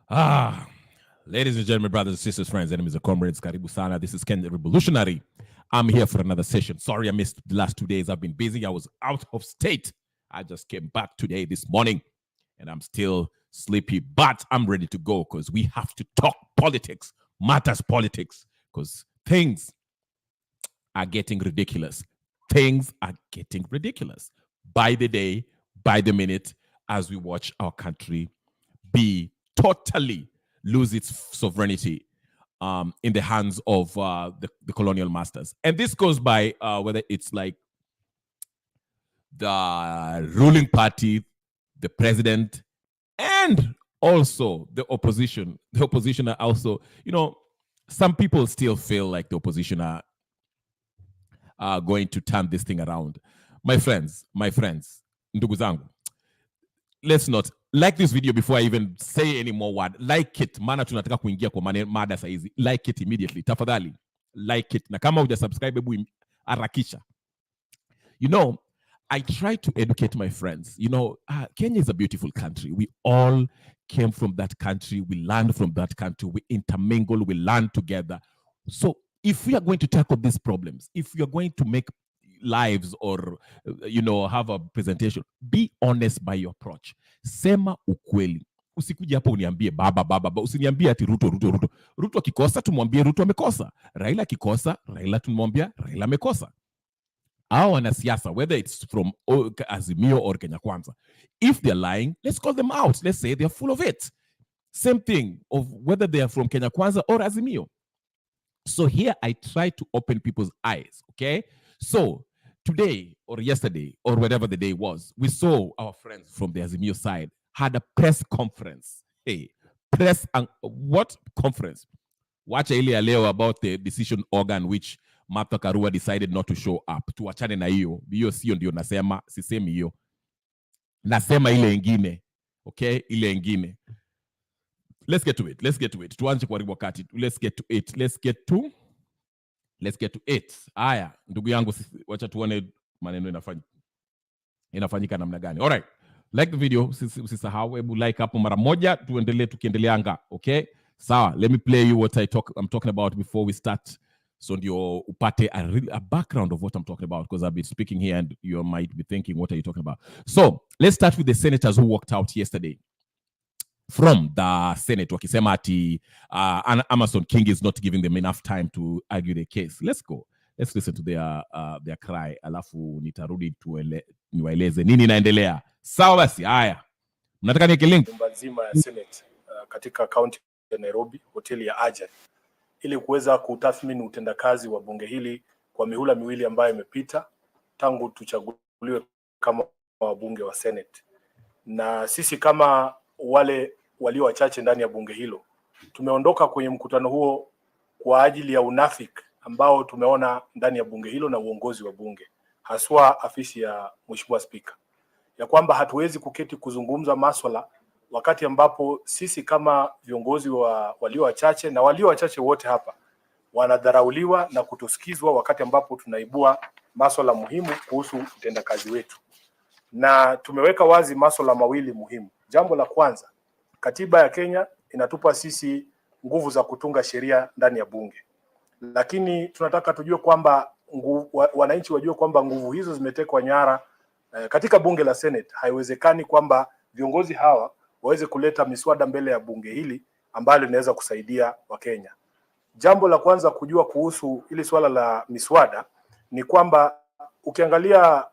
Ah, ladies and gentlemen, brothers and sisters, friends, enemies and comrades, karibu sana. This is Ken the Revolutionary. I'm here for another session. Sorry I missed the last 2 days. I've been busy. I was out of state. I just came back today, this morning, and I'm still sleepy, but I'm ready to go because we have to talk politics, matters politics, because things are getting ridiculous. Things are getting ridiculous by the day, by the minute, as we watch our country be totally lose its sovereignty in the hands of the colonial masters. And this goes by whether it's like the ruling party, the president, and also the opposition. The opposition are also, some people still feel like the opposition are going to turn this thing around. My friends, ndugu zangu, let's not like this video before I even say any more word. Like it, maana tunataka kuingia kwa mada saizi. Like it immediately, tafadhali. Like it. Na kama uja subscribe, hebu harakisha. I try to educate my friends. Kenya is a beautiful country. We all came from that country. We learned from that country. We intermingle. We learn together. So if we are going to tackle these problems, if we are going to make lives or have a presentation, be honest by your approach. Sema ukweli. Usikuja hapo uniambie baba. Usiniambie ati Ruto akikosa tumwambie Ruto amekosa. Raila akikosa, Raila tumwambia Raila amekosa. Hao wanasiasa, whether it's from Azimio or Kenya Kwanza, if they're lying, let's call them out. Let's say they're full of it. Same thing of whether they are from Kenya Kwanza or Azimio. So here I try to open people's eyes, okay? So today or yesterday or whatever the day was, we saw our friends from the Azimio side had a press conference. Hey, what conference? Watch earlier leo about the decision organ which Martha Karua decided not to show up. Tuachane na hiyo. Hiyo sio ndio nasema, sisemi hiyo. Nasema ile ingine. Okay? Ile ingine. Let's get to it. Tuanze kwa wakati. Let's get to it. Aya, ndugu yangu, wacha tuone maneno inafanyika namna gani. All right. Like the video, usisahau, hebu like hapo mara moja, tuendelee tukiendeleanga, okay? Sawa, let me play you what I'm talking about before we start. So ndio upate a background of what I'm talking about, because I've been speaking here and you might be thinking, what are you talking about? So let's start with the senators who walked out yesterday from the Senate wakisema ati Amason King is not giving them enough time to argue the case. Let's go. Let's listen to their cry. Alafu nitarudi niwaeleze nini inaendelea. Sawa basi, haya. Mnataka niweke link nyumba nzima ya Senate katika county ya Nairobi, hoteli ya Aja, ili kuweza kutathmini utendakazi wa bunge hili kwa mihula miwili ambayo imepita tangu tuchaguliwe kama wabunge wa Senate. Na sisi kama wale walio wachache ndani ya bunge hilo tumeondoka kwenye mkutano huo kwa ajili ya unafiki ambao tumeona ndani ya bunge hilo na uongozi wa bunge, haswa afisi ya Mheshimiwa Spika, ya kwamba hatuwezi kuketi kuzungumza masuala wakati ambapo sisi kama viongozi wa walio wachache na walio wachache wote hapa wanadharauliwa na kutosikizwa wakati ambapo tunaibua masuala muhimu kuhusu utendakazi wetu. Na tumeweka wazi masuala mawili muhimu. Jambo la kwanza, katiba ya Kenya inatupa sisi nguvu za kutunga sheria ndani ya bunge. Lakini tunataka tujue kwamba wananchi wajue kwamba nguvu hizo zimetekwa nyara katika bunge la Senate. Haiwezekani kwamba viongozi hawa waweze kuleta miswada mbele ya bunge hili ambalo linaweza kusaidia Wakenya. Jambo la kwanza kujua kuhusu ili swala la miswada ni kwamba ukiangalia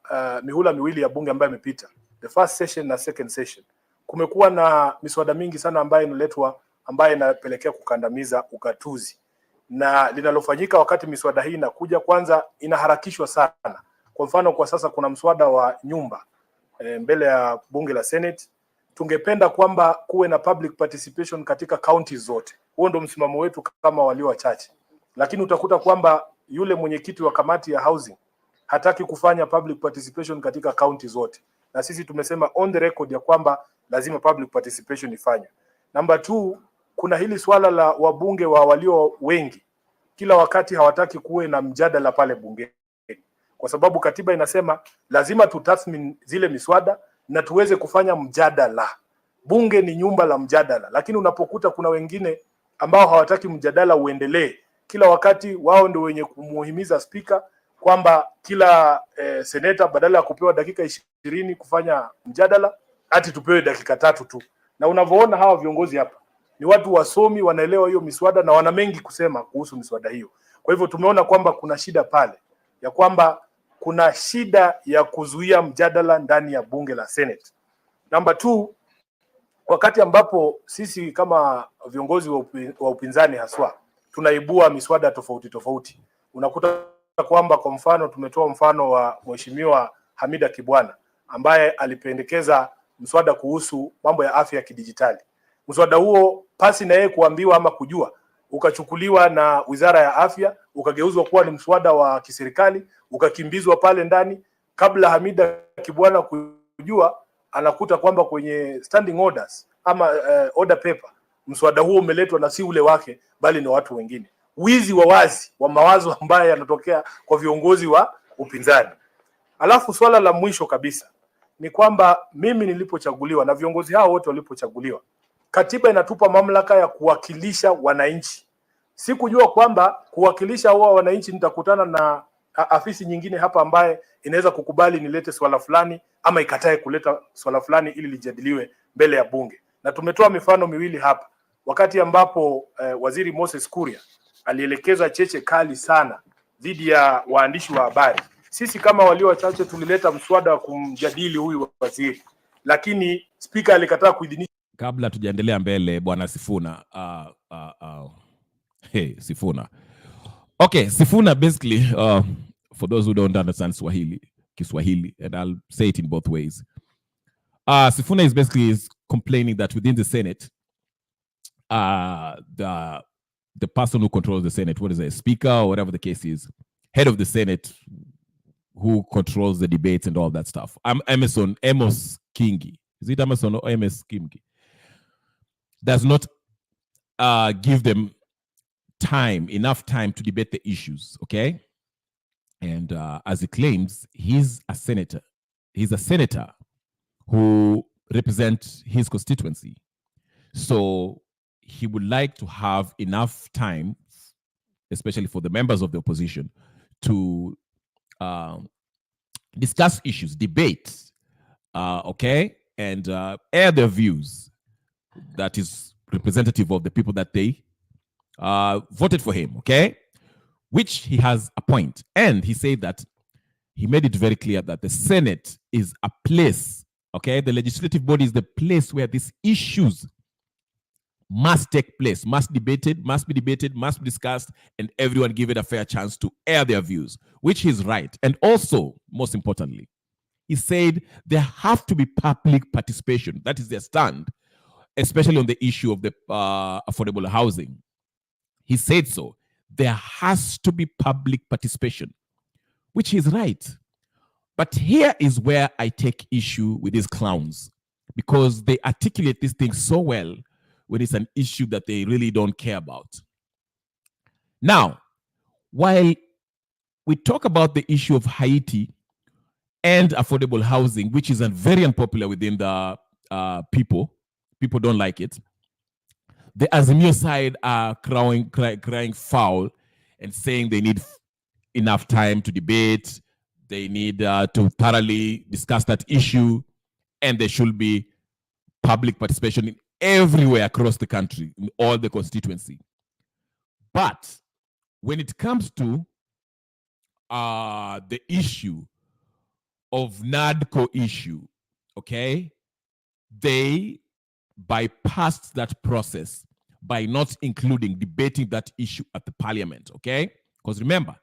mihula miwili ya bunge ambayo imepita, the first session na second session, kumekuwa na miswada mingi sana ambayo inaletwa ambayo inapelekea kukandamiza ugatuzi. Na linalofanyika wakati miswada hii inakuja, kwanza inaharakishwa sana. Kwa mfano kwa sasa kuna mswada wa nyumba mbele ya bunge la Senate. Tungependa kwamba kuwe na public participation katika counties zote. Huo ndio msimamo wetu kama walio wachache. Lakini utakuta kwamba yule mwenyekiti wa kamati ya housing hataki kufanya public participation katika county zote. Na sisi tumesema on the record ya kwamba lazima public participation ifanywe. Number 2, kuna hili swala la wabunge wa walio wengi. Kila wakati hawataki kuwe na mjadala pale bunge, kwa sababu katiba inasema lazima tutathmini zile miswada na tuweze kufanya mjadala. bunge ni nyumba la mjadala, lakini unapokuta kuna wengine ambao hawataki mjadala uendelee, kila wakati wao ndio wenye kumuhimiza spika kwamba kila seneta badala ya kupewa dakika 20 kufanya mjadala ati tupewe dakika 3 tu. Na unavyoona hawa viongozi hapa ni watu wasomi, wanaelewa hiyo miswada na wana mengi kusema kuhusu miswada hiyo. Kwa hivyo tumeona kwamba kuna shida pale ya kwamba kuna shida ya kuzuia mjadala ndani ya bunge la Senate. Number 2, wakati ambapo sisi kama viongozi wa upinzani haswa tunaibua miswada tofauti tofauti, unakuta kwamba kwa mfano tumetoa mfano wa Mheshimiwa Hamida Kibwana ambaye alipendekeza mswada kuhusu mambo ya afya ya kidijitali. Mswada huo pasi na yeye kuambiwa ama kujua, ukachukuliwa na Wizara ya Afya, ukageuzwa kuwa ni mswada wa kiserikali, ukakimbizwa pale ndani. Kabla Hamida Kibwana kujua, anakuta kwamba kwenye standing orders ama order paper mswada huo umeletwa na si ule wake, bali ni watu wengine. Wizi wa wazi wa mawazo ambaye yanatokea kwa viongozi wa upinzani. Alafu swala la mwisho kabisa ni kwamba mimi nilipochaguliwa na viongozi hao wote walipochaguliwa, katiba inatupa mamlaka ya kuwakilisha wananchi. Sikujua kwamba kuwakilisha hao wananchi nitakutana na afisi nyingine hapa ambaye inaweza kukubali nilete swala fulani ama ikatae kuleta swala fulani ili lijadiliwe mbele ya bunge. Na tumetoa mifano miwili hapa, wakati ambapo Waziri Moses Kuria alielekeza cheche kali sana dhidi ya waandishi wa habari. Sisi kama walio wachache tulileta mswada wa kumjadili huyu waziri, lakini spika alikataa kuidhinisha. Kabla tujaendelea mbele, Bwana Sifuna, hey, Sifuna. Okay, Sifuna basically, for those who don't understand Kiswahili, and I'll say it in both ways. Sifuna is basically complaining that within the Senate, the person who controls the Senate, what is it, speaker or whatever the case is, head of the Senate, who controls the debates and all that stuff. Amos Kingi. Is it Emerson or Amos Kingi? Does not give them enough time to debate the issues, okay? And as he claims, he's a senator. He's a senator who represents his constituency. So he would like to have enough time, especially for the members of the opposition, to discuss issues, debate, okay? And air their views. That is representative of the people that they voted for him, okay? Which he has a point. And he said that he made it very clear that the Senate is a place, okay? The legislative body is the place where these issues must take place, must be debated, must be discussed, and everyone give it a fair chance to air their views, which is right. And also, most importantly, he said there have to be public participation. That is their stand, especially on the issue of the affordable housing. He said so. There has to be public participation, which is right. But here is where I take issue with these clowns, because they articulate these things so well when it's an issue that they really don't care about. Now, while we talk about the issue of Haiti and affordable housing, which is very unpopular within the people don't like it, the Azimio side are crying foul and saying they need enough time to debate, they need to thoroughly discuss that issue, and there should be public participation in everywhere across the country, in all the constituency. But when it comes to the issue of NADCO issue, okay, they bypassed that process by not debating that issue at the parliament, okay? Because remember,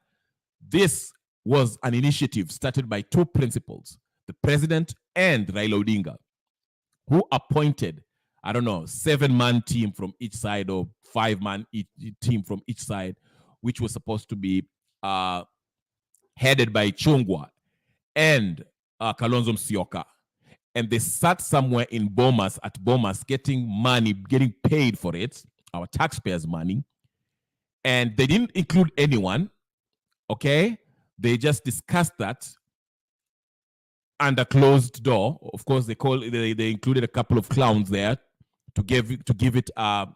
this was an initiative started by two principals, the president and Raila Odinga, who appointed, 7-man team from each side or 5-man team from each side, which was supposed to be headed by Chungwa and Kalonzo Musyoka. And they sat somewhere in Bomas, getting money, getting paid for it, our taxpayers' money. And they didn't include anyone, okay? They just discussed that under closed door. Of course, they included a couple of clowns there to give it a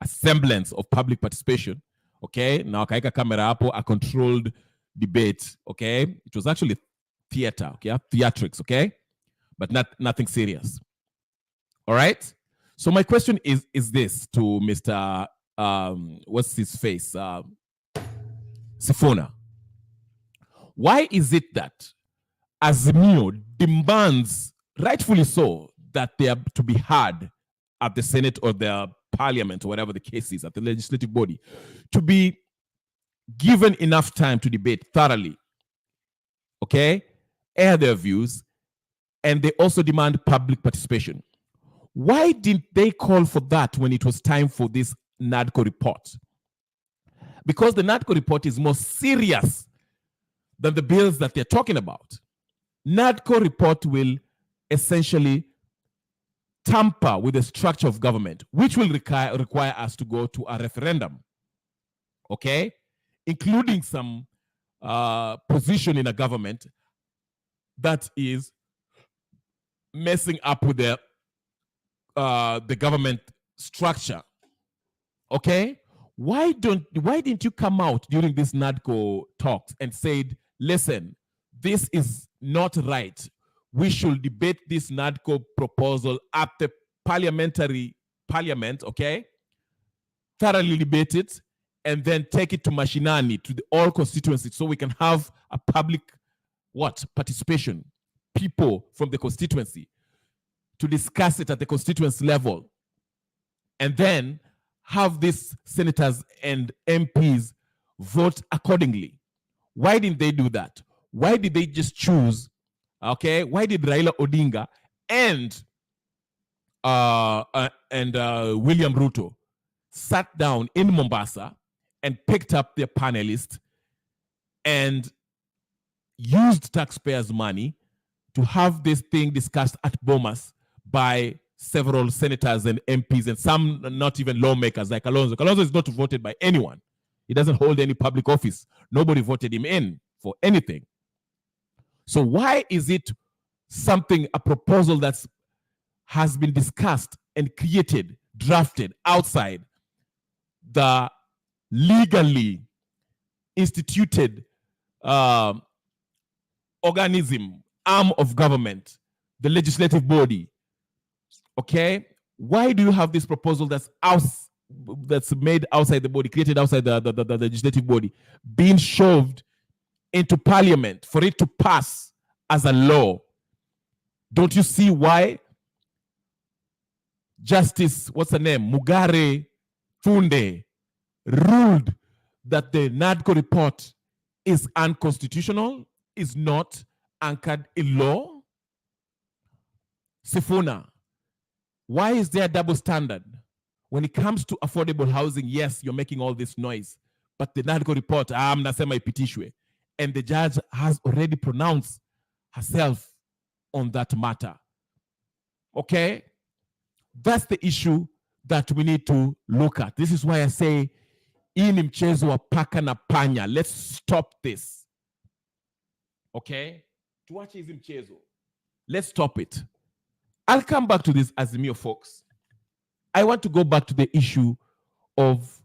semblance of public participation. Okay, now kaika camera hapo, a controlled debate. Okay, it was actually theater. Okay, theatrics. Okay, but nothing serious. All right. So my question is this to Mr. What's his face? Sifuna. Why is it that Azimio demands, rightfully so, that they are to be heard at the Senate or the Parliament or whatever the case is, at the legislative body, to be given enough time to debate thoroughly, okay, air their views, and they also demand public participation? Why didn't they call for that when it was time for this NADCO report? Because the NADCO report is more serious than the bills that they're talking about. NADCO report will essentially tamper with the structure of government, which will require us to go to a referendum, okay, including some position in a government that is messing up with the government structure. Okay, why didn't you come out during this NADCO talks and said, listen, this is not right. We should debate this NADCO proposal at the parliament, okay? Thoroughly debate it, and then take it to Mashinani, to all constituencies, so we can have a public participation, people from the constituency, to discuss it at the constituency level, and then have these senators and MPs vote accordingly. Why didn't they do that? Why did they just choose, okay? Why did Raila Odinga and William Ruto sat down in Mombasa and picked up their panelists and used taxpayers' money to have this thing discussed at Bomas by several senators and MPs, and some not even lawmakers like Kalonzo. Kalonzo is not voted by anyone. He doesn't hold any public office. Nobody voted him in for anything. So why is it a proposal that has been discussed and created, drafted outside the legally instituted organism, arm of government, the legislative body? Okay, why do you have this proposal that's made outside the body, created outside the legislative body, being shoved into parliament for it to pass as a law? Don't you see why Justice, what's her name, Mugare Funde, ruled that the NADCO report is unconstitutional, is not anchored in law? Sifuna, why is there a double standard? When it comes to affordable housing, yes, you're making all this noise, but the NADCO report, mnasema ipitishwe, and the judge has already pronounced herself on that matter. Okay? That's the issue that we need to look at. This is why I say, hii ni mchezo wa paka na panya. Let's stop this. Okay? Tuache hizi mchezo. Let's stop it. I'll come back to this Azimio folks. I want to go back to the issue of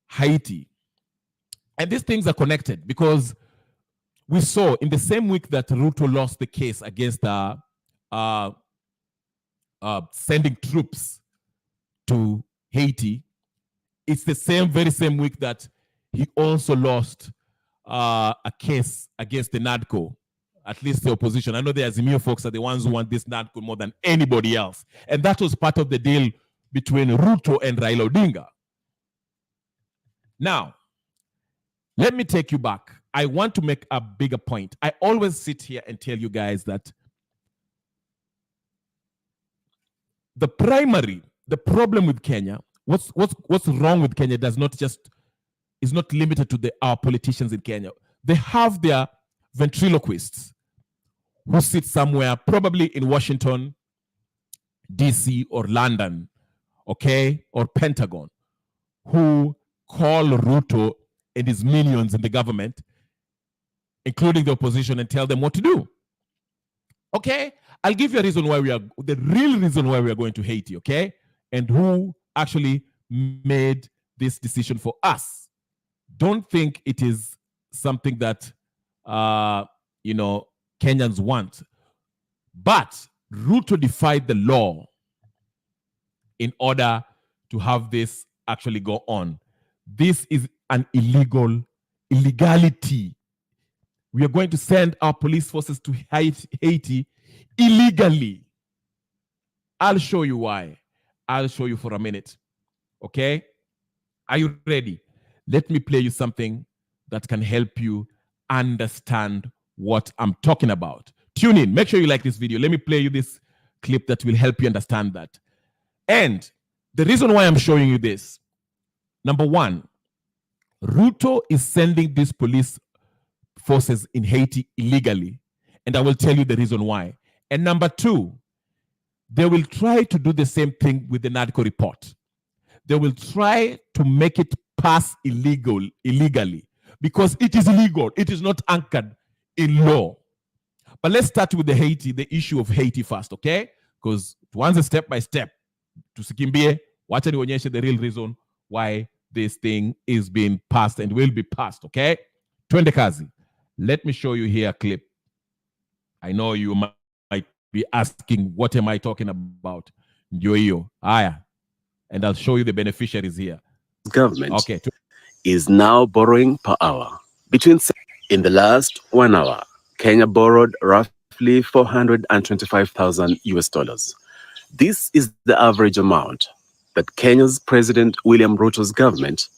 Haiti. And these things are connected because we saw in the same week that Ruto lost the case against sending troops to Haiti, it's the very same week that he also lost a case against the NADCO, at least the opposition. I know the Azimio folks are the ones who want this NADCO more than anybody else. And that was part of the deal between Ruto and Raila Odinga. Now, let me take you back. I want to make a bigger point. I always sit here and tell you guys that the problem with Kenya, what's wrong with Kenya is not limited to our politicians in Kenya. They have their ventriloquists who sit somewhere, probably in Washington, DC, or London, okay, or Pentagon, who call Ruto and his minions in the government, including the opposition, and tell them what to do. Okay, I'll give you a reason why the real reason why we are going to Haiti, okay? And who actually made this decision for us. Don't think it is something that, Kenyans want. But Ruto defied the law in order to have this actually go on. This is an illegality. We are going to send our police forces to Haiti illegally. I'll show you why. I'll show you for a minute. Okay? Are you ready? Let me play you something that can help you understand what I'm talking about. Tune in. Make sure you like this video. Let me play you this clip that will help you understand that. And the reason why I'm showing you this, number one, Ruto is sending these police forces in Haiti illegally. And I will tell you the reason why. And number two, they will try to do the same thing with the NADCO report. They will try to make it pass illegally, because it is illegal. It is not anchored in law. But let's start with the issue of Haiti first, okay? Because once step by step, tusikimbie, wacha nionyeshe the real reason why this thing is being passed and will be passed, okay? Twende kazi. Let me show you here a clip. I know you might be asking, what am I talking about? Ndio hiyo. Aya. And I'll show you the beneficiaries here. Government is now borrowing per hour. In the last 1 hour, Kenya borrowed roughly 425,000 US dollars. This is the average amount that Kenya's President William Ruto's government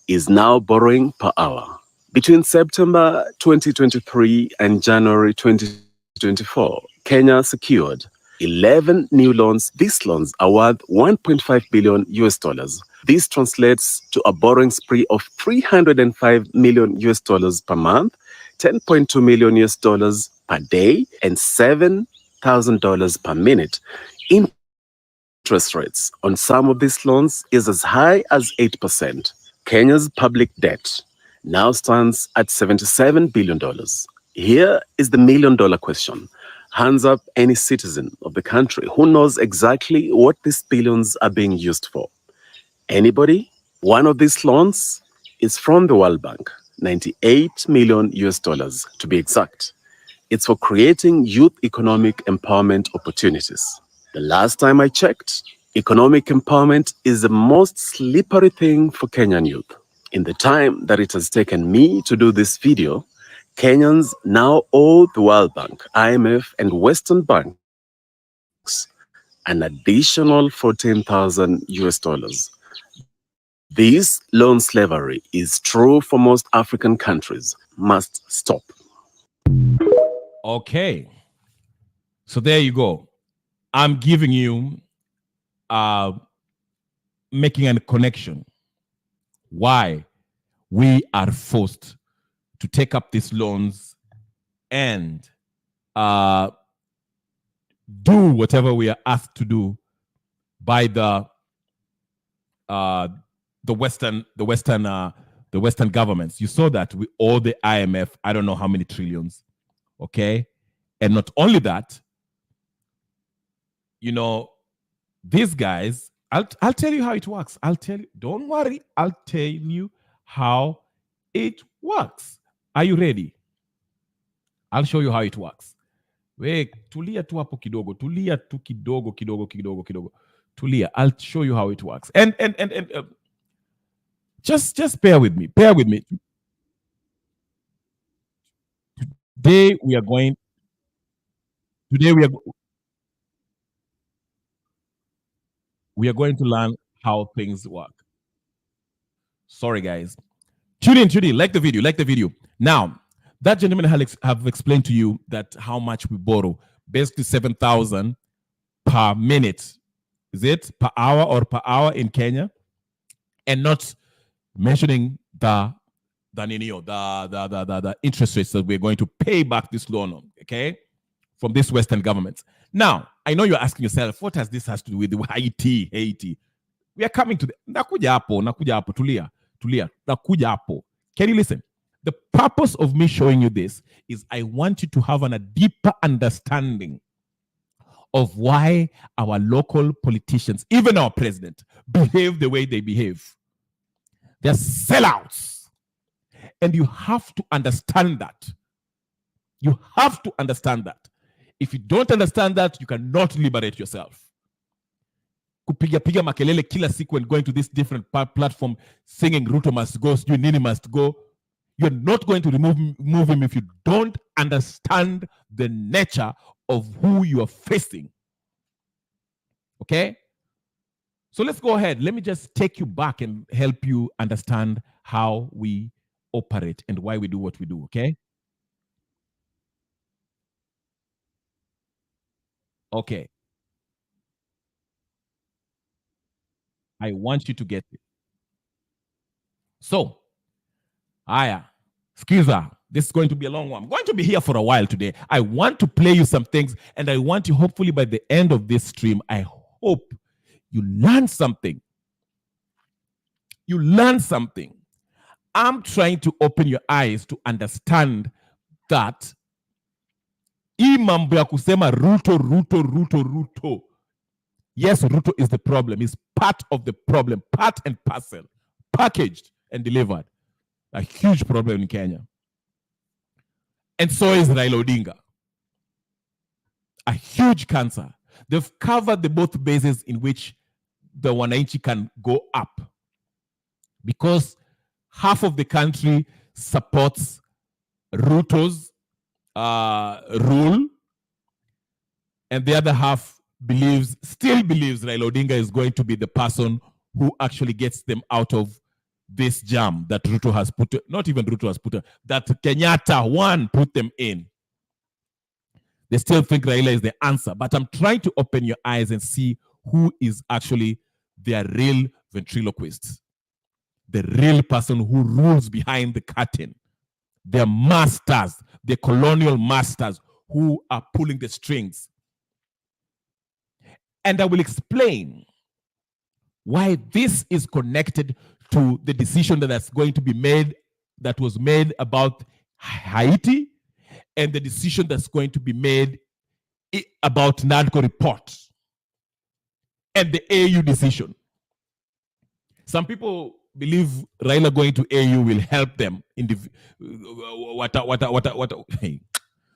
is now borrowing per hour. Between September 2023 and January 2024, Kenya secured 11 new loans. These loans are worth 1.5 billion US dollars. This translates to a borrowing spree of 305 million US dollars per month, 10.2 million US dollars per day, and $7,000 per minute. Interest rates on some of these loans is as high as 8%. Kenya's public debt now stands at $77 billion. Here is the million-dollar question. Hands up any citizen of the country who knows exactly what these billions are being used for. Anybody? One of these loans is from the World Bank, 98 million US dollars to be exact. It's for creating youth economic empowerment opportunities. The last time I checked, economic empowerment is the most slippery thing for Kenyan youth. In the time that it has taken me to do this video, Kenyans now owe the World Bank, IMF, and Western banks an additional 14,000 US dollars. This loan slavery is true for most African countries. Must stop. Okay. So there you go. I'm giving you making a connection why we are forced to take up these loans and do whatever we are asked to do by the Western governments. You saw that we owe the IMF, I don't know how many trillions, okay? And not only that, these guys, I'll tell you how it works. I'll tell you, don't worry, I'll tell you how it works. Are you ready? I'll show you how it works. Wait, tulia tu hapo kidogo, tulia tu kidogo. Tulia, I'll show you how it works. And just bear with me. Today we are going to learn how things work. Sorry, guys. Tune in. Like the video. Now, that gentleman have explained to you that how much we borrow, basically 7,000 per minute. Is it per hour or per hour in Kenya? And not mentioning the interest rates that we're going to pay back this loan, okay, from this Western government. Now, I know you're asking yourself, what has this to do with Haiti? We are coming to the nakuja hapo, tulia, nakuja hapo. Can you listen? The purpose of me showing you this is I want you to have a deeper understanding of why our local politicians, even our president, behave the way they behave. They're sellouts. And you have to understand that. You have to understand that. If you don't understand that, you cannot liberate yourself. Kupiga piga makelele kila siku and going to this different platform singing Ruto must go, Nini must go. You're not going to move him if you don't understand the nature of who you are facing. Okay? So let's go ahead. Let me just take you back and help you understand how we operate and why we do what we do, okay? Okay. I want you to get it. So, Aya, Skiza, this is going to be a long one. I'm going to be here for a while today. I want to play you some things, and I want you, hopefully by the end of this stream, I hope you learn something. You learn something. I'm trying to open your eyes to understand that hii mambo ya kusema Ruto. Yes, Ruto is the problem. It's part of the problem, part and parcel, packaged and delivered. A huge problem in Kenya. And so is Raila Odinga. A huge cancer. They've covered the both bases in which the wananchi can go up. Because half of the country supports Ruto's rule, and the other half still believes Raila Odinga is going to be the person who actually gets them out of this jam that Ruto has put, not even Ruto has put, that Kenyatta one put them in. They still think Raila is the answer, but I'm trying to open your eyes and see who is actually their real ventriloquist, the real person who rules behind the curtain. Their masters, the colonial masters who are pulling the strings. And I will explain why this is connected to the decision that's going to be made, that was made about Haiti, and the decision that's going to be made about NADCO report and the AU decision. Some people believe Raila going to AU will help them in the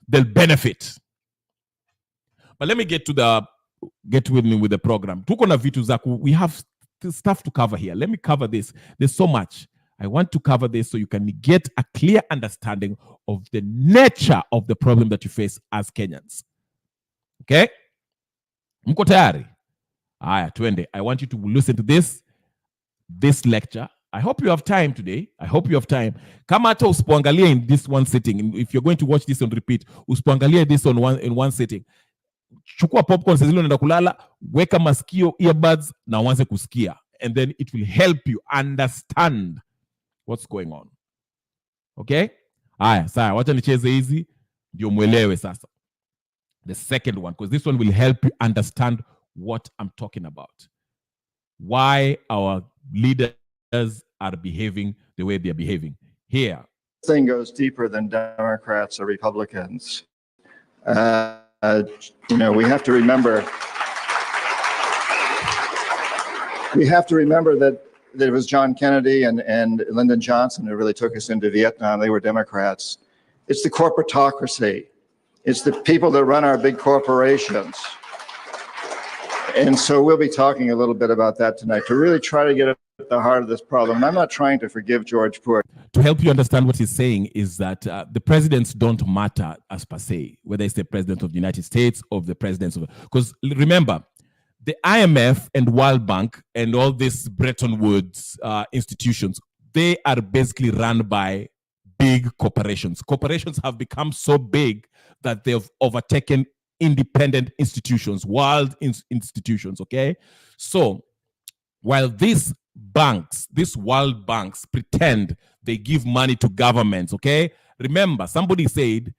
they'll benefit. But let me get with me with the program. We have stuff to cover here. Let me cover this. There's so much. I want to cover this so you can get a clear understanding of the nature of the problem that you face as Kenyans. Okay? Mko tayari? Aya, twende. I want you to listen to this lecture. I hope you have time today. I hope you have time. Kama hata usipoangalia in this one sitting, if you're going to watch this on repeat, usipoangalia this in one sitting, chukua popcorn sasa unaenda kulala, weka masikio earbuds na uanze kusikia, and then it will help you understand what's going on. Okay? Haya, sawa, wacha nicheze hizi ndio muelewe sasa. The second one, because this one will help you understand what I'm talking about. Why our leaders are behaving the way they're behaving. Here. This thing goes deeper than Democrats or Republicans. We have to remember that it was John Kennedy and Lyndon Johnson who really took us into Vietnam. They were Democrats. It's the corporatocracy. It's the people that run our big corporations. And so we'll be talking a little bit about that tonight to really try to get at the heart of this problem. And I'm not trying to forgive George Poor. To help you understand what he's saying is that the presidents don't matter as per se, whether it's the president of the United States or the presidents of, because remember, the IMF and World Bank and all these Bretton Woods institutions, they are basically run by big corporations. Corporations have become so big that they've overtaken independent institutions, world institutions, okay? So while these banks, these world banks pretend they give money to governments, okay? Remember, somebody said,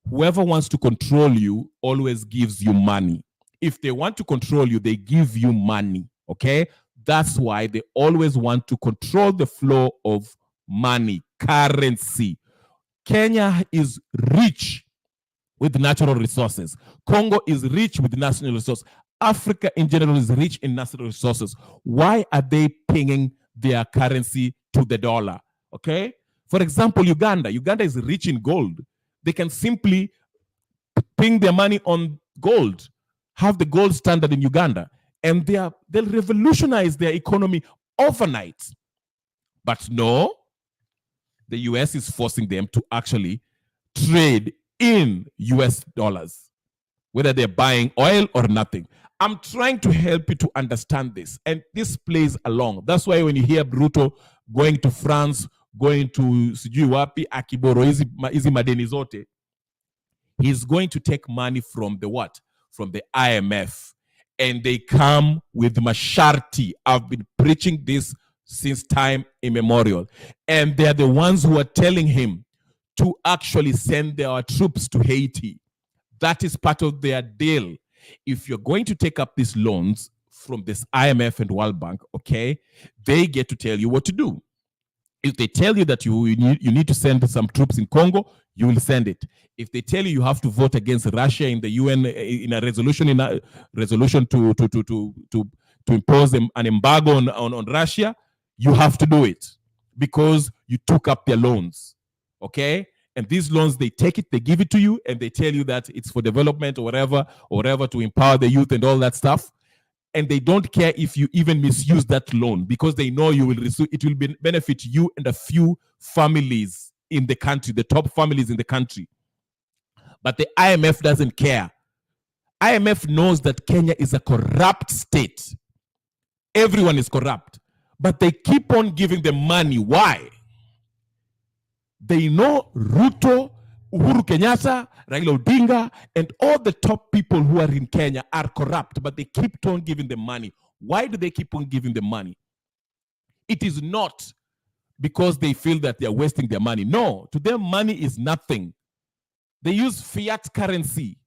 whoever wants to control you always gives you money. If they want to control you, they give you money, okay? That's why they always want to control the flow of money, currency. Kenya is rich with natural resources. Congo is rich with natural resources. Africa in general is rich in natural resources. Why are they pinging their currency to the dollar? Okay? For example, Uganda. Uganda is rich in gold. They can simply ping their money on gold, have the gold standard in Uganda, and they'll revolutionize their economy overnight. But no, the US is forcing them to actually trade in US dollars, whether they're buying oil or nothing. I'm trying to help you to understand this, and this plays along. That's why when you hear Bruto going to France, going to sijui wapi, akiboro hizi madeni zote, he's going to take money from the what? From the IMF. And they come with masharti. I've been preaching this since time immemorial. And they're the ones who are telling him to actually send their troops to Haiti. That is part of their deal. If you're going to take up these loans from this IMF and World Bank, okay, they get to tell you what to do. If they tell you that you need to send some troops in Congo, you will send it. If they tell you have to vote against Russia in the UN in a resolution to impose an embargo on Russia, you have to do it because you took up their loans. Okay? And these loans, they take it, they give it to you, and they tell you that it's for development or whatever to empower the youth and all that stuff. And they don't care if you even misuse that loan because they know you will receive, it will benefit you and a few families in the country, the top families in the country. But the IMF doesn't care. IMF knows that Kenya is a corrupt state. Everyone is corrupt. But they keep on giving them money. Why? They know Ruto, Uhuru Kenyatta, Raila Odinga, and all the top people who are in Kenya are corrupt, but they keep on giving them money. Why do they keep on giving them money? It is not because they feel that they are wasting their money. No, to them, money is nothing. They use fiat currency.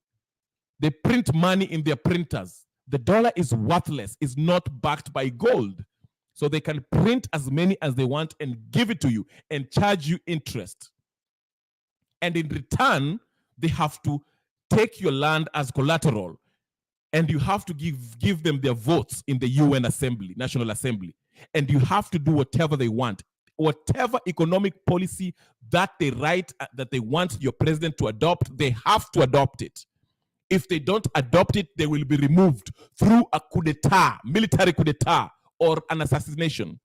They print money in their printers. The dollar is worthless, is not backed by gold. So they can print as many as they want and give it to you and charge you interest. And in return, they have to take your land as collateral. And you have to give them their votes in the UN Assembly, National Assembly. And you have to do whatever they want. Whatever economic policy that they write, that they want your president to adopt, they have to adopt it. If they don't adopt it, they will be removed through a coup d'etat, military coup d'etat, or an assassination.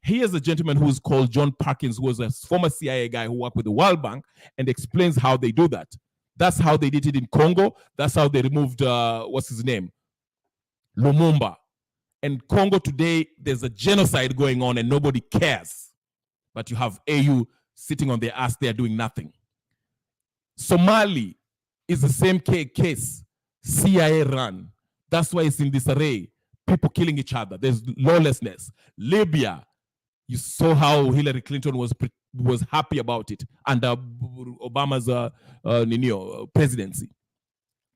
Here's a gentleman who is called John Perkins, who was a former CIA guy who worked with the World Bank, and explains how they do that. That's how they did it in Congo. That's how they removed, what's his name? Lumumba. And Congo today, there's a genocide going on and nobody cares. But you have AU sitting on their ass there doing nothing. Somali is the same case. CIA run. That's why it's in disarray. People killing each other. There's lawlessness. Libya, you saw how Hillary Clinton was happy about it under Obama's presidency.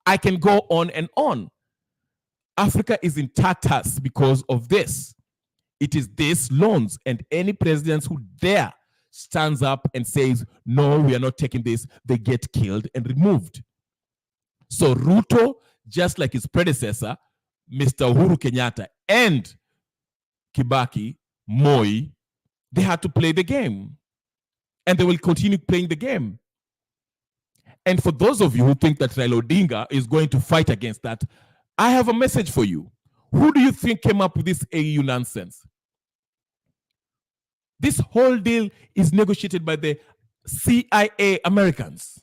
I can go on and on. Africa is in tatters because of this. It is these loans, and any president who dare stands up and says, no, we are not taking this, they get killed and removed. So Ruto, just like his predecessor, Mr. Uhuru Kenyatta and Kibaki, Moi, they had to play the game. And they will continue playing the game. And for those of you who think that Raila Odinga is going to fight against that, I have a message for you. Who do you think came up with this AU nonsense? This whole deal is negotiated by the CIA Americans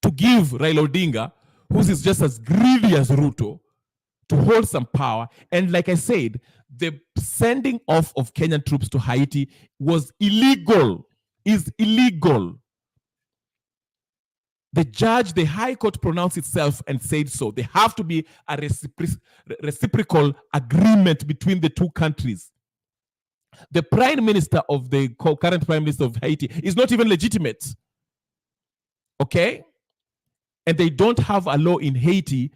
to give Raila Odinga, who is just as greedy as Ruto, to hold some power. And like I said, the sending off of Kenyan troops to Haiti was illegal, is illegal. The judge, the High Court pronounced itself and said so. There have to be a reciprocal agreement between the two countries. The prime minister of the current prime minister of Haiti is not even legitimate. Okay? And they don't have a law in Haiti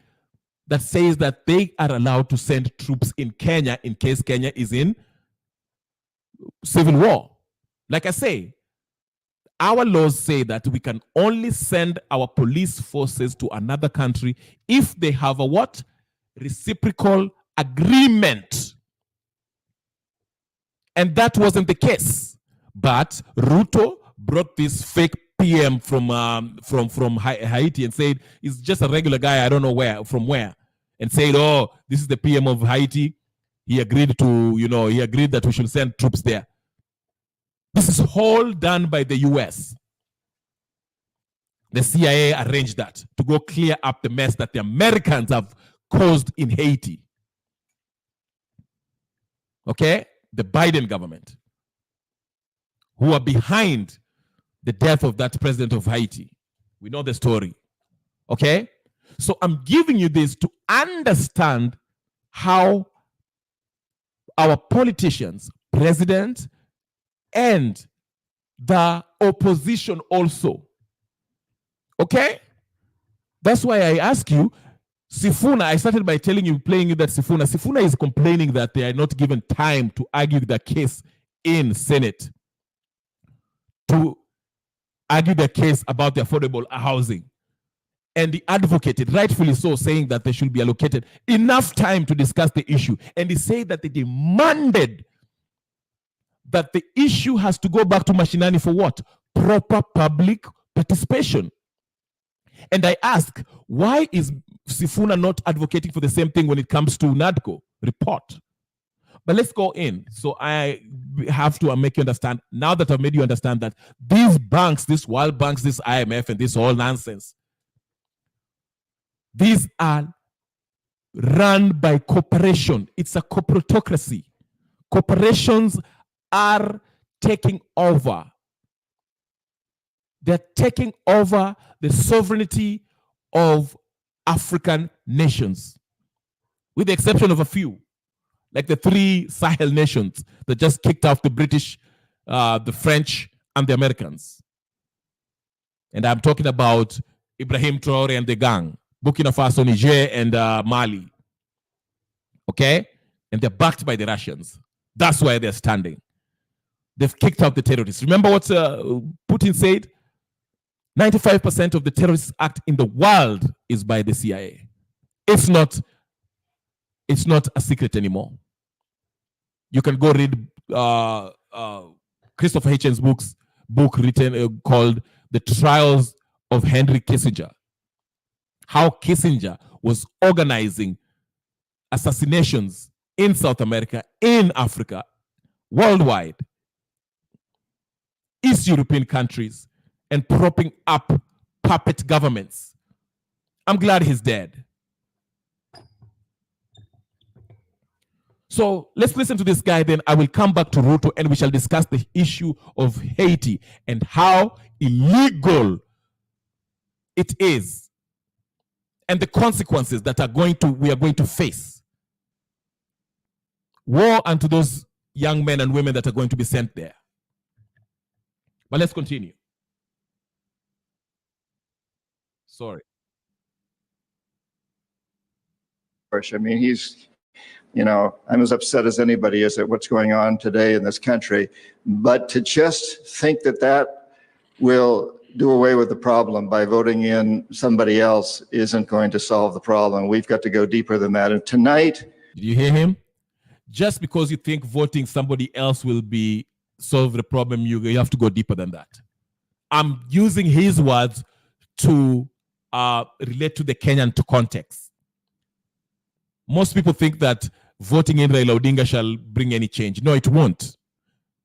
that says that they are allowed to send troops in Kenya in case Kenya is in civil war. Like I say, Our laws say that we can only send our police forces to another country if they have a what? Reciprocal agreement. And that wasn't the case. But Ruto brought this fake PM from Haiti and said he's just a regular guy, I don't know from where, and said, oh, this is the PM of Haiti. He agreed to, he agreed that we should send troops there. This is all done by the US. The CIA arranged that to go clear up the mess that the Americans have caused in Haiti. Okay? The Biden government, who are behind the death of that president of Haiti. We know the story. Okay? So I'm giving you this to understand how our politicians, president, and the opposition also. Okay? That's why I ask you, Sifuna, I started by playing you that Sifuna is complaining that they are not given time to argue the case in Senate, to argue the case about the affordable housing. And he advocated, rightfully so, saying that they should be allocated enough time to discuss the issue. And he said that they demanded that the issue has to go back to Mashinani for what? Proper public participation. And I ask, why is Sifuna not advocating for the same thing when it comes to NADCO report? But let's go in. So I have to make you understand, now that I've made you understand that these banks, these World Banks, this IMF, and this all nonsense, these are run by corporation. It's a corporatocracy. Corporations are taking over. They're taking over the sovereignty of African nations, with the exception of a few, like the 3 Sahel nations that just kicked off the British, the French, and the Americans. And I'm talking about Ibrahim Traore and the gang, Burkina Faso, Niger, and Mali. Okay? And they're backed by the Russians. That's why they're standing. They've kicked out the terrorists. Remember what Putin said? 95% of the terrorist act in the world is by the CIA. It's not a secret anymore. You can go read Christopher Hitchens' book written called The Trials of Henry Kissinger. How Kissinger was organizing assassinations in South America, in Africa, worldwide, East European countries, and propping up puppet governments. I'm glad he's dead. So let's listen to this guy, then I will come back to Ruto and we shall discuss the issue of Haiti and how illegal it is and the consequences that we are going to face. Woe unto those young men and women that are going to be sent there. But let's continue. Sorry. I mean, he's, I'm as upset as anybody is at what's going on today in this country. But to just think that will do away with the problem by voting in somebody else isn't going to solve the problem. We've got to go deeper than that. And tonight... Did you hear him? Just because you think voting somebody else will solve the problem, you have to go deeper than that. I'm using his words to relate to the Kenyan context. Most people think that voting in Raila Odinga shall bring any change. No, it won't.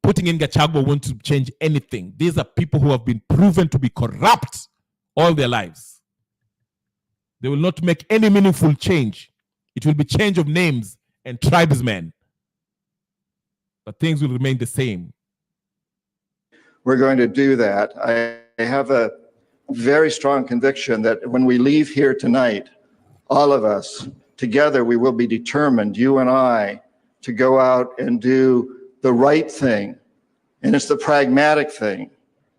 Putting in Gachagua won't change anything. These are people who have been proven to be corrupt all their lives. They will not make any meaningful change. It will be change of names and tribesmen. But things will remain the same. We're going to do that. I have a very strong conviction that when we leave here tonight, all of us, together, we will be determined, you and I, to go out and do the right thing. And it's the pragmatic thing.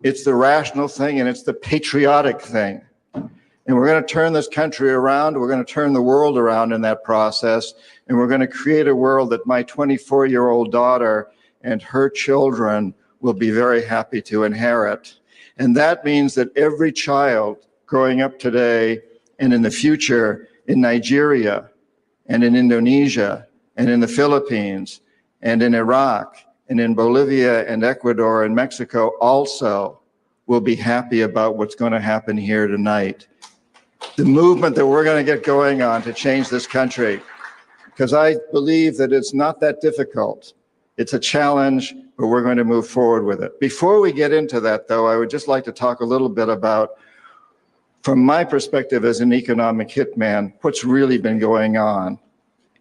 It's the rational thing, and it's the patriotic thing. And we're going to turn this country around. We're going to turn the world around in that process. And we're going to create a world that my 24-year-old daughter and her children will be very happy to inherit. And that means that every child growing up today and in the future in Nigeria and in Indonesia and in the Philippines and in Iraq and in Bolivia and Ecuador and Mexico also will be happy about what's going to happen here tonight. The movement that we're going to get going on to change this country, because I believe that it's not that difficult. It's a challenge, but we're going to move forward with it. Before we get into that, though, I would just like to talk a little bit about, from my perspective as an economic hitman, what's really been going on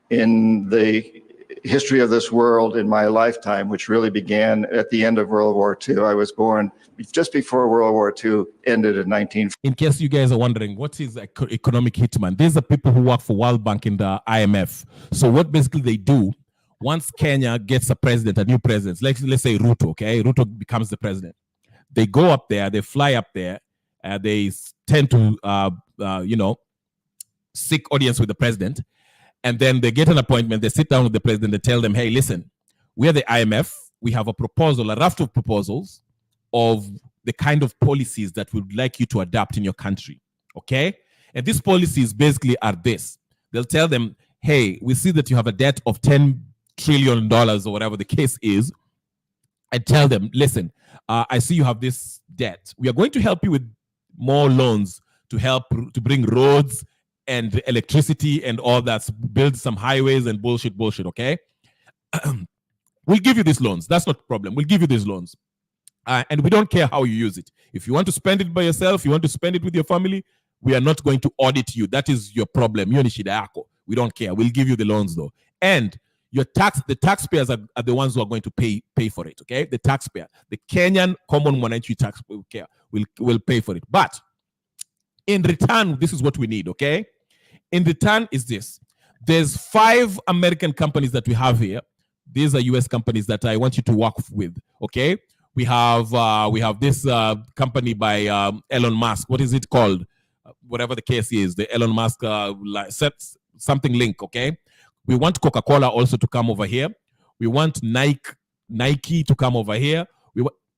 in the history of this world in my lifetime, which really began at the end of World War II. I was born just before World War II ended in 1940. In case you guys are wondering, what is economic hitman? These are people who work for World Bank and the IMF. So what basically they do, once Kenya gets a president, a new president, let's say Ruto, okay? Ruto becomes the president. They go up there, they fly up there, they tend to, seek audience with the president. And then they get an appointment, they sit down with the president, they tell them, hey, listen, we are the IMF, we have a proposal, a raft of proposals of the kind of policies that we'd like you to adopt in your country, okay? And these policies basically are this. They'll tell them, hey, we see that you have a debt of $10 trillion or whatever the case is, and tell them, listen, I see you have this debt. We are going to help you with more loans to help to bring roads and electricity and all that, build some highways and bullshit, okay? We'll give you these loans. That's not a problem. We'll give you these loans. And we don't care how you use it. If you want to spend it by yourself, you want to spend it with your family, we are not going to audit you. That is your problem. We don't care. We'll give you the loans though. And the taxpayers are the ones who are going to pay for it, okay? The taxpayer, the Kenyan common monetary taxpayer will pay for it. But in return, this is what we need, okay? In return is this. There's 5 American companies that we have here. These are US companies that I want you to work with, okay? We have this company by Elon Musk. What is it called? Whatever the case is, the Elon Musk something link, okay? We want Coca-Cola also to come over here. We want Nike to come over here.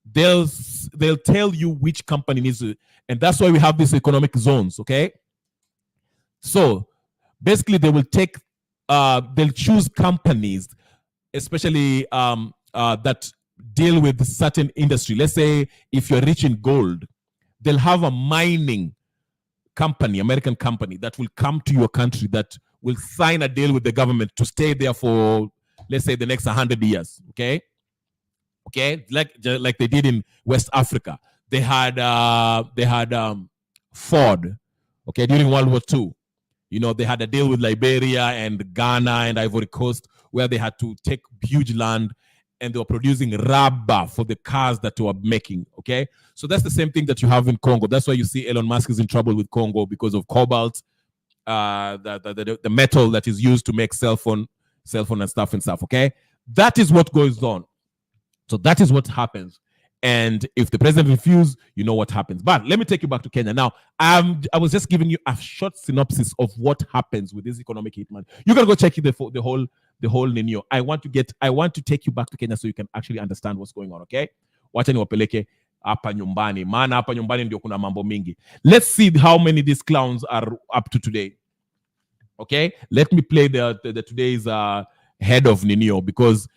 They'll tell you which company needs to, and that's why we have these economic zones, okay? So basically they will take, they'll choose companies, especially that deal with certain industry. Let's say if you're rich in gold, they'll have a mining company, American company, that will come to your country that will sign a deal with the government to stay there for, let's say, the next 100 years, okay? Okay, like they did in West Africa. They had Ford, okay, during World War II. You know, they had a deal with Liberia and Ghana and Ivory Coast where they had to take huge land and they were producing rubber for the cars that they were making, okay? So that's the same thing that you have in Congo. That's why you see Elon Musk is in trouble with Congo because of cobalt, the metal that is used to make cell phone and stuff, okay? That is what goes on. So that is what happens. And if the president refuses, you know what happens. But let me take you back to Kenya. Now, I was just giving you a short synopsis of what happens with this economic hitman. You can go check the whole Nino. I want to take you back to Kenya so you can actually understand what's going on, okay? Wacha niwapeleke hapa nyumbani. Maana hapa nyumbani ndio kuna mambo mingi. Let's see how many these clowns are up to today. Okay? Let me play the today's head of Nino, because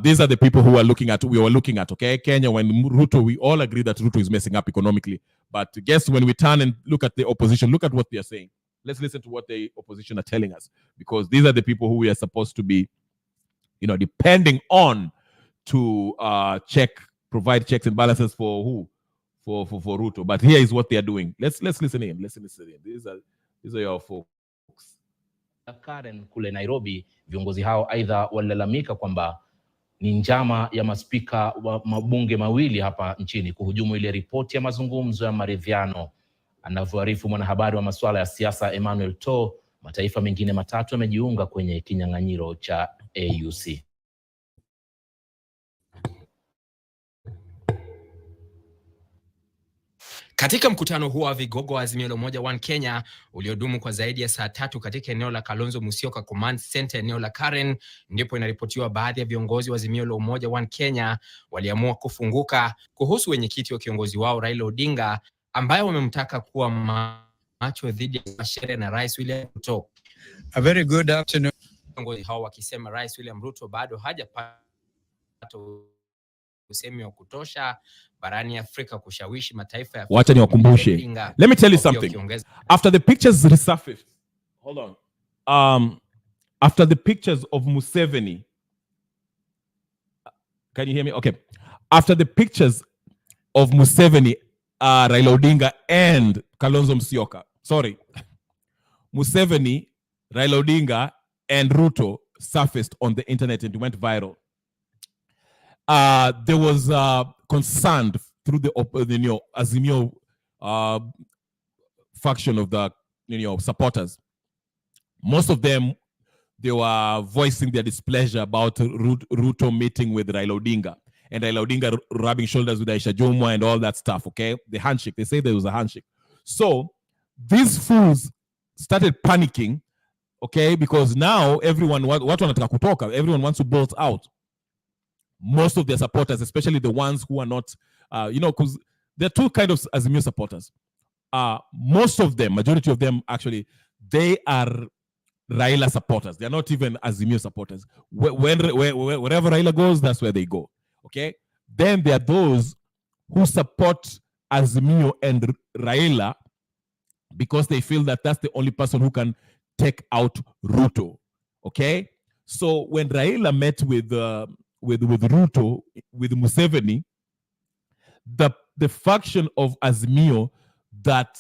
these are the people we were looking at, okay? Kenya, when Ruto, we all agree that Ruto is messing up economically. But guess when we turn and look at the opposition, look at what they are saying. Let's listen to what the opposition are telling us, because these are the people who we are supposed to be, depending on to provide checks and balances for who? For Ruto. But here is what they are doing. Let's listen in. Listen in. These are your folks. Karen kule Nairobi, viongozi hao aidha walilalamika kwamba ni njama ya maspika wa mabunge mawili hapa nchini kuhujumu ile ripoti ya mazungumzo ya maridhiano. Anavyoarifu mwanahabari wa masuala ya siasa Emmanuel To, mataifa mengine 3 yamejiunga kwenye kinyang'anyiro cha AUC. Katika mkutano huo wa vigogo wa Azimio la Umoja One Kenya uliodumu kwa zaidi ya saa 3 katika eneo la Kalonzo Musyoka Command Center eneo la Karen, ndipo inaripotiwa baadhi ya viongozi wa Azimio la Umoja One Kenya waliamua kufunguka kuhusu wenyekiti wa kiongozi wao Raila Odinga, ambaye wamemtaka kuwa macho dhidi ya sheria na Rais William Ruto. A very good afternoon. Viongozi hao wakisema Rais William Ruto bado hajapata usemi wa kutosha barani Afrika kushawishi mataifa ya Wacha niwakumbushe. Let me tell you something. After the pictures resurfaced, hold on. After the pictures of Museveni, can you hear me? Okay. After the pictures of Museveni, Raila Odinga and Kalonzo Musyoka, Museveni, Raila Odinga and Ruto surfaced on the internet and went viral. There was concern through the Azimio faction of the supporters. Most of them, they were voicing their displeasure about Ruto meeting with Raila Odinga and Raila Odinga rubbing shoulders with Aisha Jumwa and all that stuff. Okay, the handshake. They say there was a handshake. So these fools started panicking. Okay, because now everyone wants to bolt out. Most of their supporters, especially the ones who are not, because there are two kinds of Azimio supporters. Most of them, majority of them actually, they are Raila supporters. They are not even Azimio supporters. Wherever Raila goes, that's where they go. Okay? Then there are those who support Azimio and Raila because they feel that that's the only person who can take out Ruto. Okay? So when Raila met with Ruto, with Museveni, the faction of Azimio that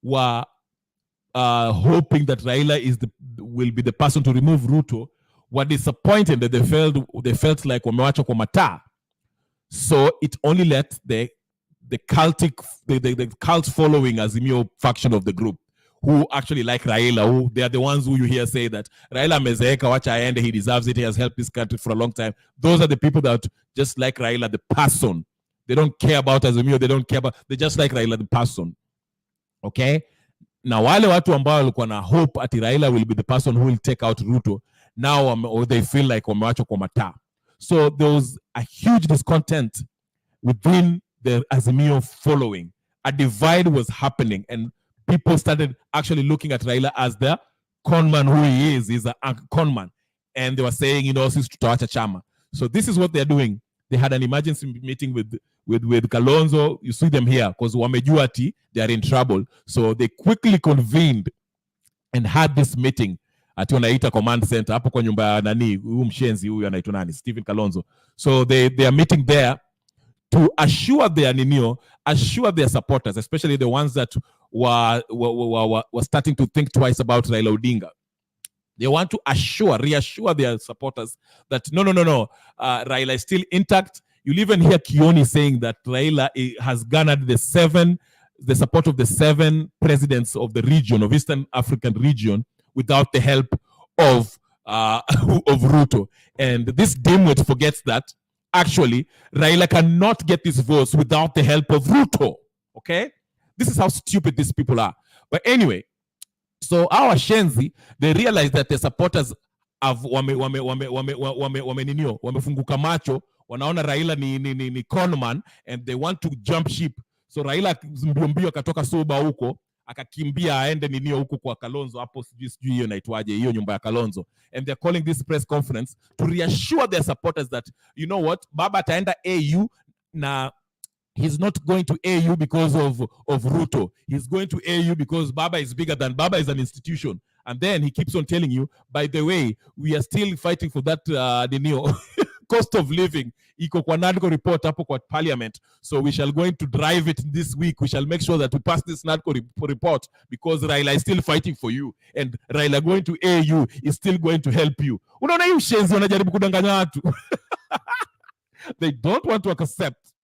were hoping that Raila will be the person to remove Ruto were disappointed that they felt like wamewacha kwa mataa. So it only let the cult following Azimio faction of the group, who actually like Raila, they are the ones who you hear say that Raila mezeeka, wacha aende, he deserves it, he has helped this country for a long time. Those are the people that just like Raila, the person. They don't care about Azimio, they just like Raila, the person. Okay? Now, wale watu ambao walikuwa na hope ati Raila will be the person who will take out Ruto, now they feel like wamewacha kwa mataa. So there was a huge discontent within the Azimio following. A divide was happening, and people started actually looking at Raila as the conman who he is. He's a conman. And they were saying, sisi tutawacha chama. So this is what they're doing. They had an emergency meeting with Kalonzo. You see them here because wamejua ati they are in trouble. So they quickly convened and had this meeting ati wanaita command center hapo kwa nyumba ya nani, huyu mshenzi huyu anaitwa nani, Stephen Kalonzo. So they are meeting there to assure their supporters, especially the ones that were starting to think twice about Raila Odinga. They want to reassure their supporters that no, Raila is still intact. You'll even hear Kioni saying that Raila has garnered the support of the 7 presidents of the region, of Eastern African region, without the help of Ruto. And this dimwit forgets that actually Raila cannot get these votes without the help of Ruto. Okay? This is how stupid these people are. But anyway, so our Shenzi, they realized that the supporters have wamefunguka macho, wanaona Raila ni conman, and they want to jump ship. So Raila mbio akatoka Suba huko, akakimbia aende ninio huko kwa Kalonzo hapo, sijui hiyo inaitwaje, hiyo nyumba ya Kalonzo. And they're calling this press conference to reassure their supporters that, you know what, Baba ataenda AU na he's not going to AU because of Ruto. He's going to AU because Baba is bigger than Baba is an institution. And then he keeps on telling you, by the way, we are still fighting for that cost of living. Iko kwa NADCO report hapo kwa parliament. So we shall going to drive it this week. We shall make sure that we pass this NADCO report because Raila is still fighting for you. And Raila going to AU is still going to help you. Unaona hiyo shenzi wanajaribu kudanganya watu. They don't want to accept.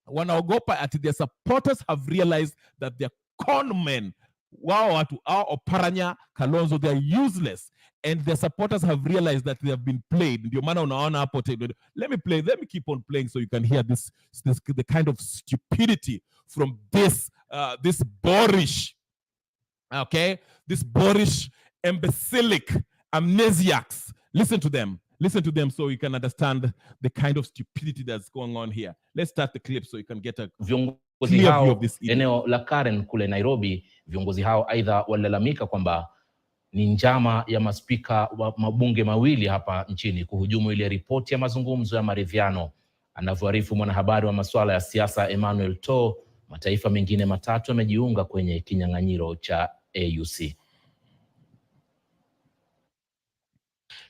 Wanaogopa ati their supporters have realized that they're con men. Wao watu, Oparanya, Kalonzo, they're useless. and their supporters have realized that they have been played. Ndio maana unaona hapo, let me keep on playing so you can hear this the kind of stupidity from this boorish, okay, this boorish imbecilic amnesiacs. Listen to them so you can understand the kind of stupidity that's going on here. Let's start the clip so you can get a clear view of this idiot. Eneo la Karen kule Nairobi, viongozi hao aidha walalamika kwamba ni njama ya maspika wa mabunge mawili hapa nchini kuhujumu ile ripoti ya mazungumzo ya maridhiano. Anavyoarifu mwanahabari wa masuala ya siasa Emmanuel To, mataifa mengine matatu yamejiunga kwenye kinyang'anyiro cha AUC.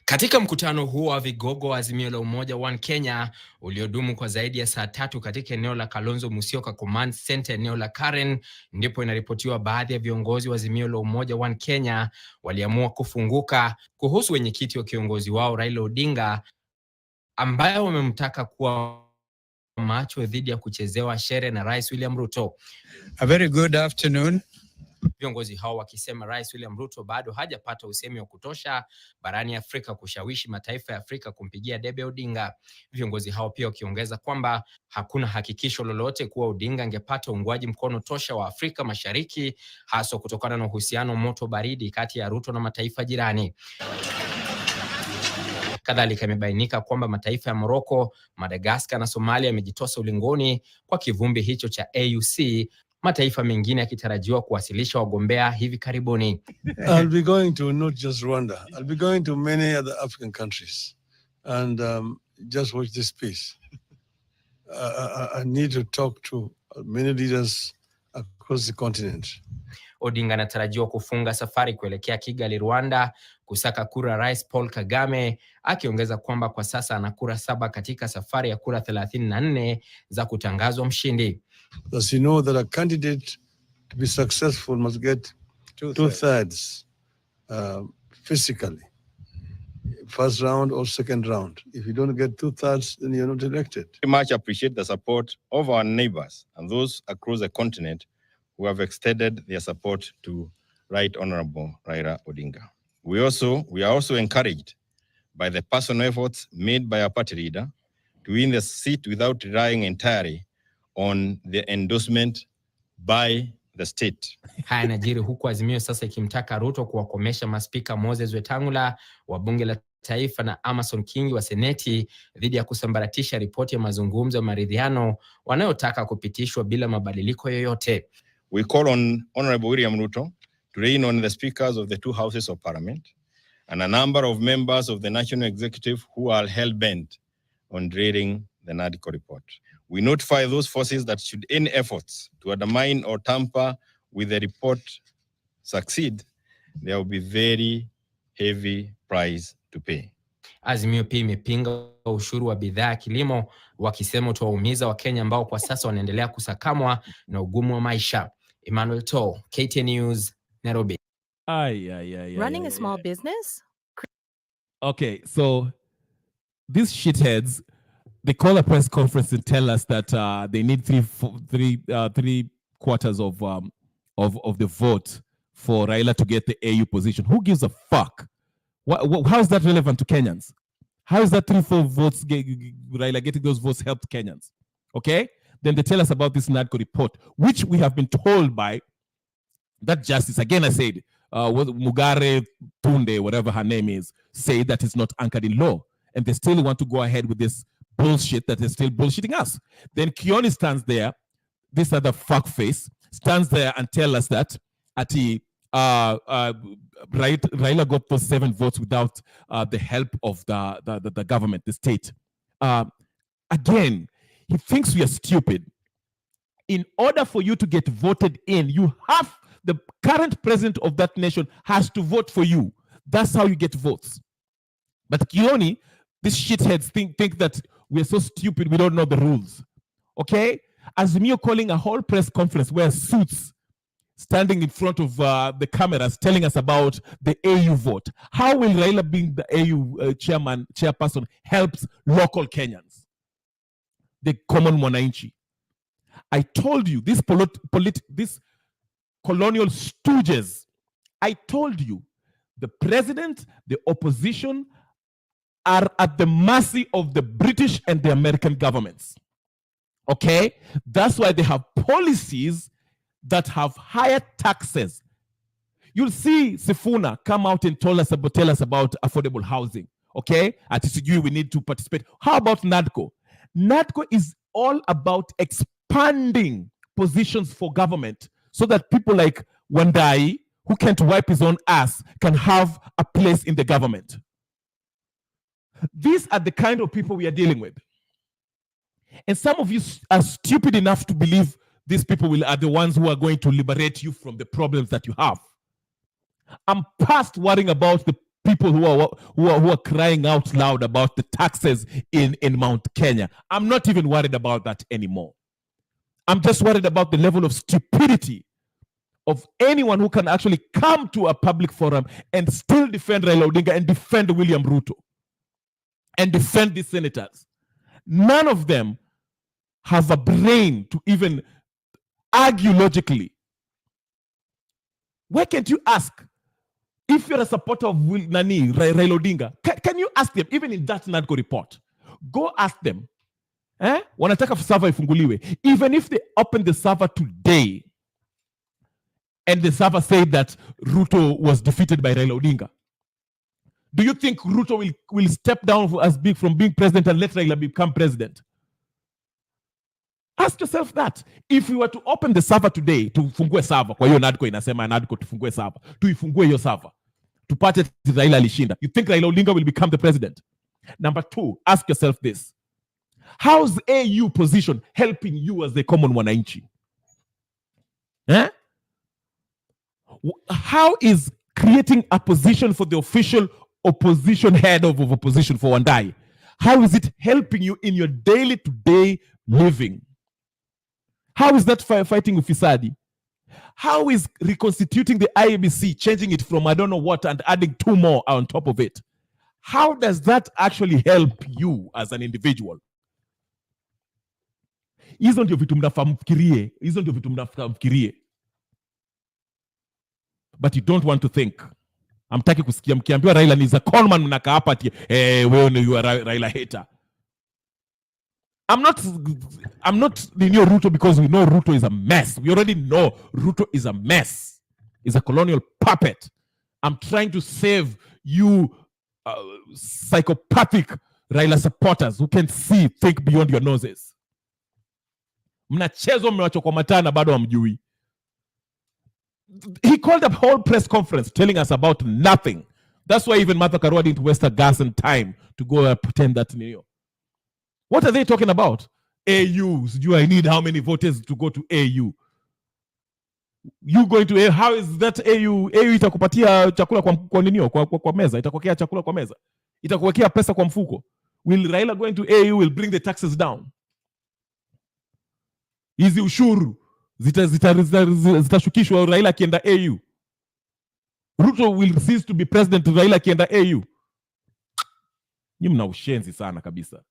Katika mkutano huo wa vigogo wa Azimio la Umoja One Kenya uliodumu kwa zaidi ya saa 3 katika eneo la Kalonzo Musyoka Command Center eneo la Karen, ndipo inaripotiwa baadhi ya viongozi wa Azimio la Umoja One Kenya waliamua kufunguka kuhusu wenyekiti wa kiongozi wao Raila Odinga, ambaye wamemtaka kuwa macho dhidi ya kuchezewa shere na Rais William Ruto. A very good afternoon. Viongozi hao wakisema Rais William Ruto bado hajapata usemi wa kutosha barani Afrika kushawishi mataifa ya Afrika kumpigia debe Odinga. Viongozi hao pia wakiongeza kwamba hakuna hakikisho lolote kuwa Odinga angepata uungwaji mkono tosha wa Afrika Mashariki, hasa kutokana na uhusiano moto baridi kati ya Ruto na mataifa jirani. Kadhalika imebainika kwamba mataifa ya Morocco, Madagascar na Somalia yamejitosa ulingoni kwa kivumbi hicho cha AUC, mataifa mengine yakitarajiwa kuwasilisha wagombea hivi karibuni. I'll be going to not just Rwanda. I'll be going to many other African countries, and just watch this piece. I need to talk to many leaders across the continent. Odinga anatarajiwa kufunga safari kuelekea Kigali, Rwanda, kusaka kura Rais Paul Kagame, akiongeza kwamba kwa sasa ana kura 7 katika safari ya kura 34 za kutangazwa mshindi. As you know that a candidate to be successful must get two-thirds physically, first round or second round. If you don't get 2/3, then you're not elected. We much appreciate the support of our neighbors and those across the continent who have extended their support to Right Honorable Raila Odinga. We are also encouraged by the personal efforts made by our party leader to win the seat without relying entirely on the endorsement by the state. Haya yanajiri huku Azimio sasa ikimtaka Ruto kuwakomesha maspika Moses Wetangula wa bunge la taifa na Amason Kingi wa seneti dhidi ya kusambaratisha ripoti ya mazungumzo ya maridhiano wanayotaka kupitishwa bila mabadiliko yoyote. We call on Honorable William Ruto to rein on the speakers of the 2 houses of parliament and a number of members of the national executive who are hell-bent on derailing the NADCO report. We notify those forces that should any efforts to undermine or tamper with the report succeed, there will be very heavy price to pay. Azimio pia imepinga ushuru wa bidhaa ya kilimo, wakisema utawaumiza Wakenya ambao kwa sasa wanaendelea kusakamwa na ugumu wa maisha. Emmanuel To, KTN News, Nairobi. Running a small business? Okay, so these shitheads, they call a press conference and tell us that they need three quarters of the vote for Raila to get the AU position. Who gives a fuck? How is that relevant to Kenyans? How is that 3-4 votes, Raila getting those votes helped Kenyans? Okay? Then they tell us about this NADCO report, which we have been told by that justice. Again, I said, Mugare Tunde, whatever her name is, say that it's not anchored in law. And they still want to go ahead with this bullshit that is still bullshitting us. Then Kioni stands there, this other fuckface, stands there and tell us that Raila got those 7 votes without the help of the government, the state. Again, he thinks we are stupid. In order for you to get voted in, the current president of that nation has to vote for you. That's how you get votes. But Kioni, these shitheads think that we're so stupid we don't know the rules. Okay? Azimio calling a whole press conference where suits standing in front of the cameras telling us about the AU vote. How will Raila being the AU chairperson helps local Kenyans? The common mwananchi. I told you, this colonial stooges, I told you The president, the opposition are at the mercy of the British and the American governments. Okay? That's why they have policies that have higher taxes. You'll see Sifuna come out and tell us about affordable housing. Okay? At CGU, we need to participate. How about NADCO? NADCO is all about expanding positions for government so that people like Wandai, who can't wipe his own ass, can have a place in the government. These are the kind of people we are dealing with. And some of you are stupid enough to believe these people are the ones who are going to liberate you from the problems that you have. I'm past worrying about the people who are crying out loud about the taxes in Mount Kenya. I'm not even worried about that anymore. I'm just worried about the level of stupidity of anyone who can actually come to a public forum and still defend Raila Odinga and defend William Ruto and defend the senators. None of them have a brain to even argue logically. Why can't you ask? If you're a supporter of Raila Odinga, can you ask them, even in that NADCO report, go ask them, wanataka server ifunguliwe. Even if they open the server today and the server said that Ruto was defeated by Raila Odinga, do you think Ruto will step down from being president and let Raila become president? Ask yourself that. If we were to open the server today, tufungue server, kwa hiyo NADCO inasema NADCO tufungue server, tuifungue hiyo server, tupate Raila alishinda, you think Raila Odinga will become the president? Number two, ask yourself this. How's AU position helping you as the common mwananchi? How is creating a position for the official opposition head of opposition for Wandai, how is it helping you in your daily to day living? How is that fighting ufisadi? How is reconstituting the IEBC, changing it from I don't know what and adding 2 more on top of it? How does that actually help you as an individual? Hizo ndio vitu mnafikirie. But you don't want to think. Hamtaki kusikia. Mkiambiwa Raila ni za conman, mnakaa hapa ati wewe ni Raila hater. I'm not Nino Ruto because we know Ruto is a mess. We already know Ruto is a mess. He's a colonial puppet. I'm trying to save you psychopathic Raila supporters who can think beyond your noses. Mnachezo mmewachwa matana bado hamjui. He called a whole press conference telling us about nothing. That's why even Martha Karua didn't waste her gas and time to go pretend that New York. What are they talking about? AUs. Do I need how many voters to go to AU? You going to AU? How is that AU? AU itakupatia chakula kwa meza. Itakuwekea chakula kwa meza. Itakuwekea pesa kwa mfuko. Will Raila going to AU will bring the taxes down? Hizi ushuru zitashukishwa Raila akienda AU. Ruto will cease to be president Raila akienda AU. Nyinyi mna ushenzi sana kabisa.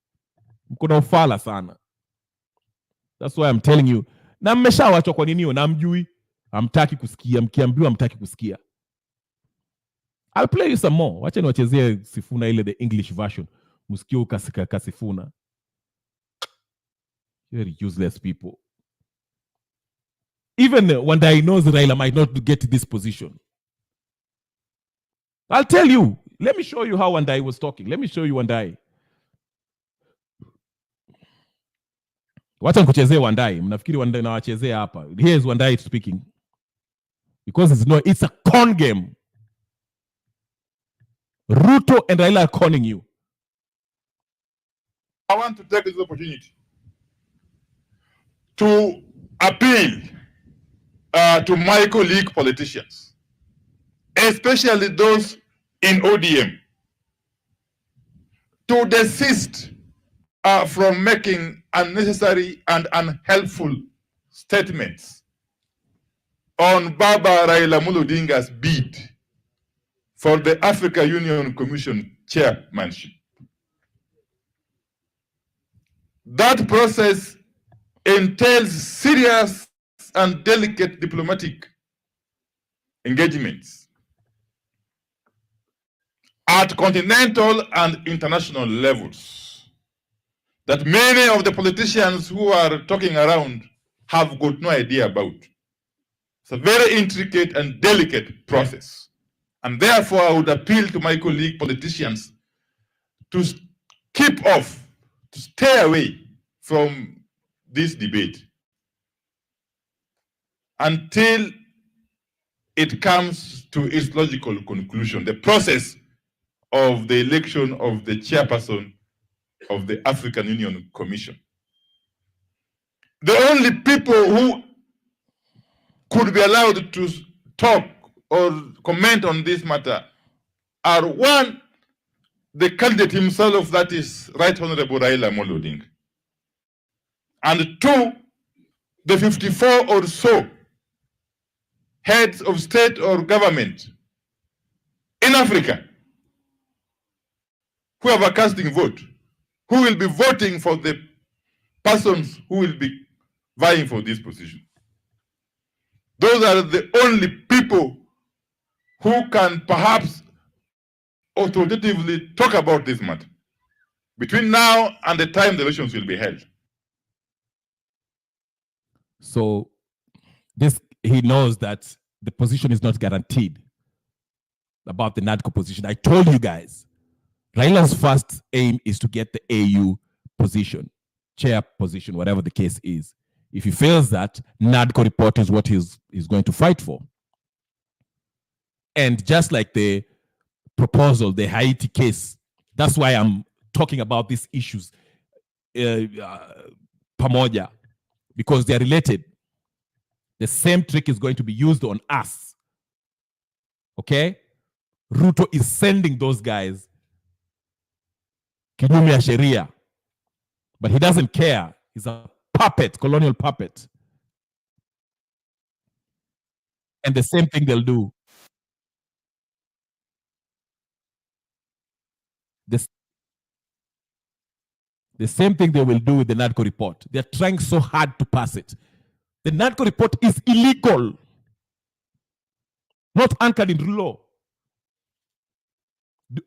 Mko na ufala sana. That's why I'm telling you. Na mmeshawachwa kwa nini na mjui? Hamtaki kusikia, mkiambiwa hamtaki kusikia. I'll play you some more. Wacha niwachezee Sifuna ile the English version. Msikio kasifuna. Very useless people. Even Wandai knows Raila might not get this position. I'll tell you. Let me show you how Wandai was talking. Let me show you Wandai. Wacha nikuchezee Wandai. Mnafikiri Wandai nawachezea hapa. Here's Wandai speaking. Because it's a con game. Ruto and Raila are conning you. I want to take this opportunity to appeal to my colleague politicians, especially those in ODM, to desist from making unnecessary and unhelpful statements on Baba Raila Odinga's bid for the Africa Union Commission chairmanship. That process entails serious and delicate diplomatic engagements. at continental and international levels that many of the politicians who are talking around have got no idea about. It's a very intricate and delicate process. And therefore, I would appeal to my colleague politicians to keep off, to stay away from this debate until it comes to its logical conclusion, the process of the election of the chairperson of the African Union Commission. The only people who could be allowed to talk or comment on this matter are, one, the candidate himself, that is Right Honorable Raila Amolo Odinga, and two, the 54 or so heads of state or government in Africa who have a casting vote, who will be voting for the persons who will be vying for this position. Those are the only people who can perhaps authoritatively talk about this matter between now and the time the elections will be held. So this, he knows that the position is not guaranteed about the NADCO position. I told you guys, Raila's first aim is to get the AU position, chair position, whatever the case is. If he fails that, NADCO report is what he's going to fight for. And just like the proposal, the Haiti case, that's why I'm talking about these issues, pamoja, because they're related. The same trick is going to be used on us. Okay? Ruto is sending those guys kinyume ya sheria, but he doesn't care. He's a puppet, colonial puppet. And the same thing they'll do. The same thing they will do with the NADCO report. They're trying so hard to pass it. The NADCO report is illegal, not anchored in law.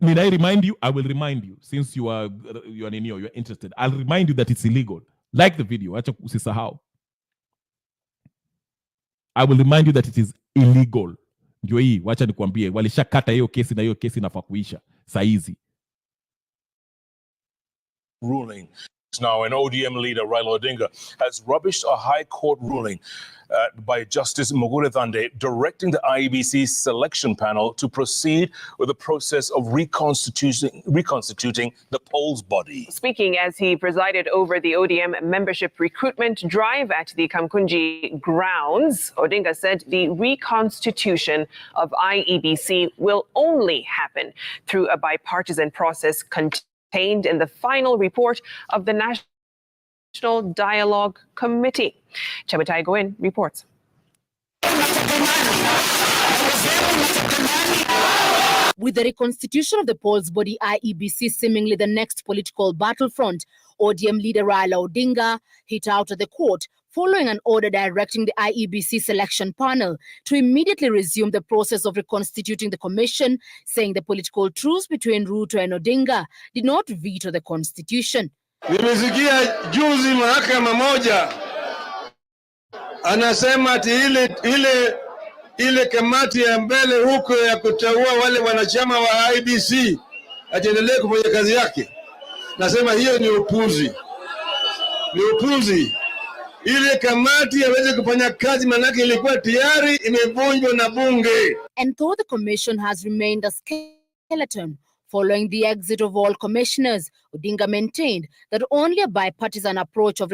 May I remind you? I will remind you, since you are you're interested. I'll remind you that it's illegal. Like the video, acha usisahau. I will remind you that it is illegal. Ndio hii, wacha nikwambie, walishakata hiyo kesi na hiyo kesi inafaa kuisha saa hizi. Ruling. Now, an ODM leader, Raila Odinga, has rubbished a High Court ruling by Justice Mugure Thande directing the IEBC selection panel to proceed with the process of reconstituting the polls body. Speaking as he presided over the ODM membership recruitment drive at the Kamkunji grounds, Odinga said the reconstitution of IEBC will only happen through a bipartisan process contained in the final report of the National Dialogue Committee. Chematai Goin reports. With the reconstitution of the polls body IEBC seemingly the next political battlefront, ODM leader Raila Odinga hit out at the court following an order directing the IEBC selection panel to immediately resume the process of reconstituting the commission, saying the political truce between Ruto and Odinga did not veto the constitution. Nimesikia juzi mahakama moja anasema ati ile kamati ya mbele huko ya kuteua wale wanachama wa IEBC aendelee kufanya kazi yake. Nasema hiyo ni upuzi. Ni upuzi. Ile kamati yaweze kufanya kazi manake ilikuwa tayari imevunjwa na bunge. And though the commission has remained a skeleton following the exit of all commissioners, Odinga maintained that only a bipartisan approach of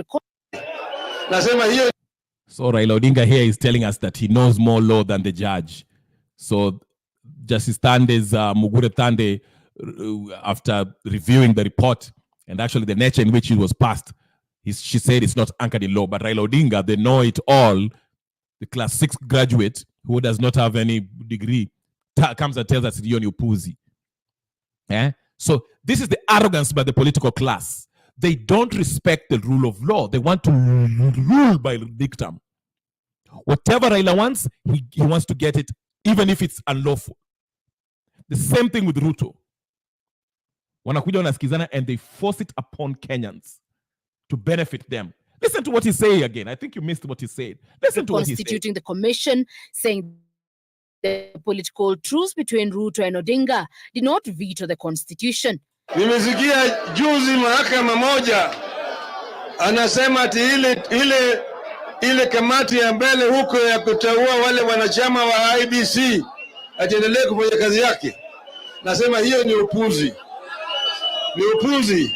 So Raila Odinga here is telling us that he knows more law than the judge. So Justice Thande's Mugure Thande, after reviewing the report and actually the nature in which it was passed, she said it's not anchored in law. But Raila Odinga, the know-it-all, the class 6 graduate who does not have any degree, comes and tells us you're upuzi. So this is the arrogance by the political class. They don't respect the rule of law. They want to rule by dictum. Whatever Raila wants, he wants to get it, even if it's unlawful. The same thing with Ruto. Wanakuja wanasikizana and they force it upon Kenyans to benefit them. Listen to what he's saying again. I think you missed what he said. Listen to what he said. Constituting the commission, saying the political truce between Ruto and Odinga did not veto the constitution. Nimesikia juzi mahakama moja anasema ati ile kamati ya mbele huko ya kuteua wale wanachama wa IEBC aendelee kufanya kazi yake. Nasema hiyo ni upuzi. Ni upuzi.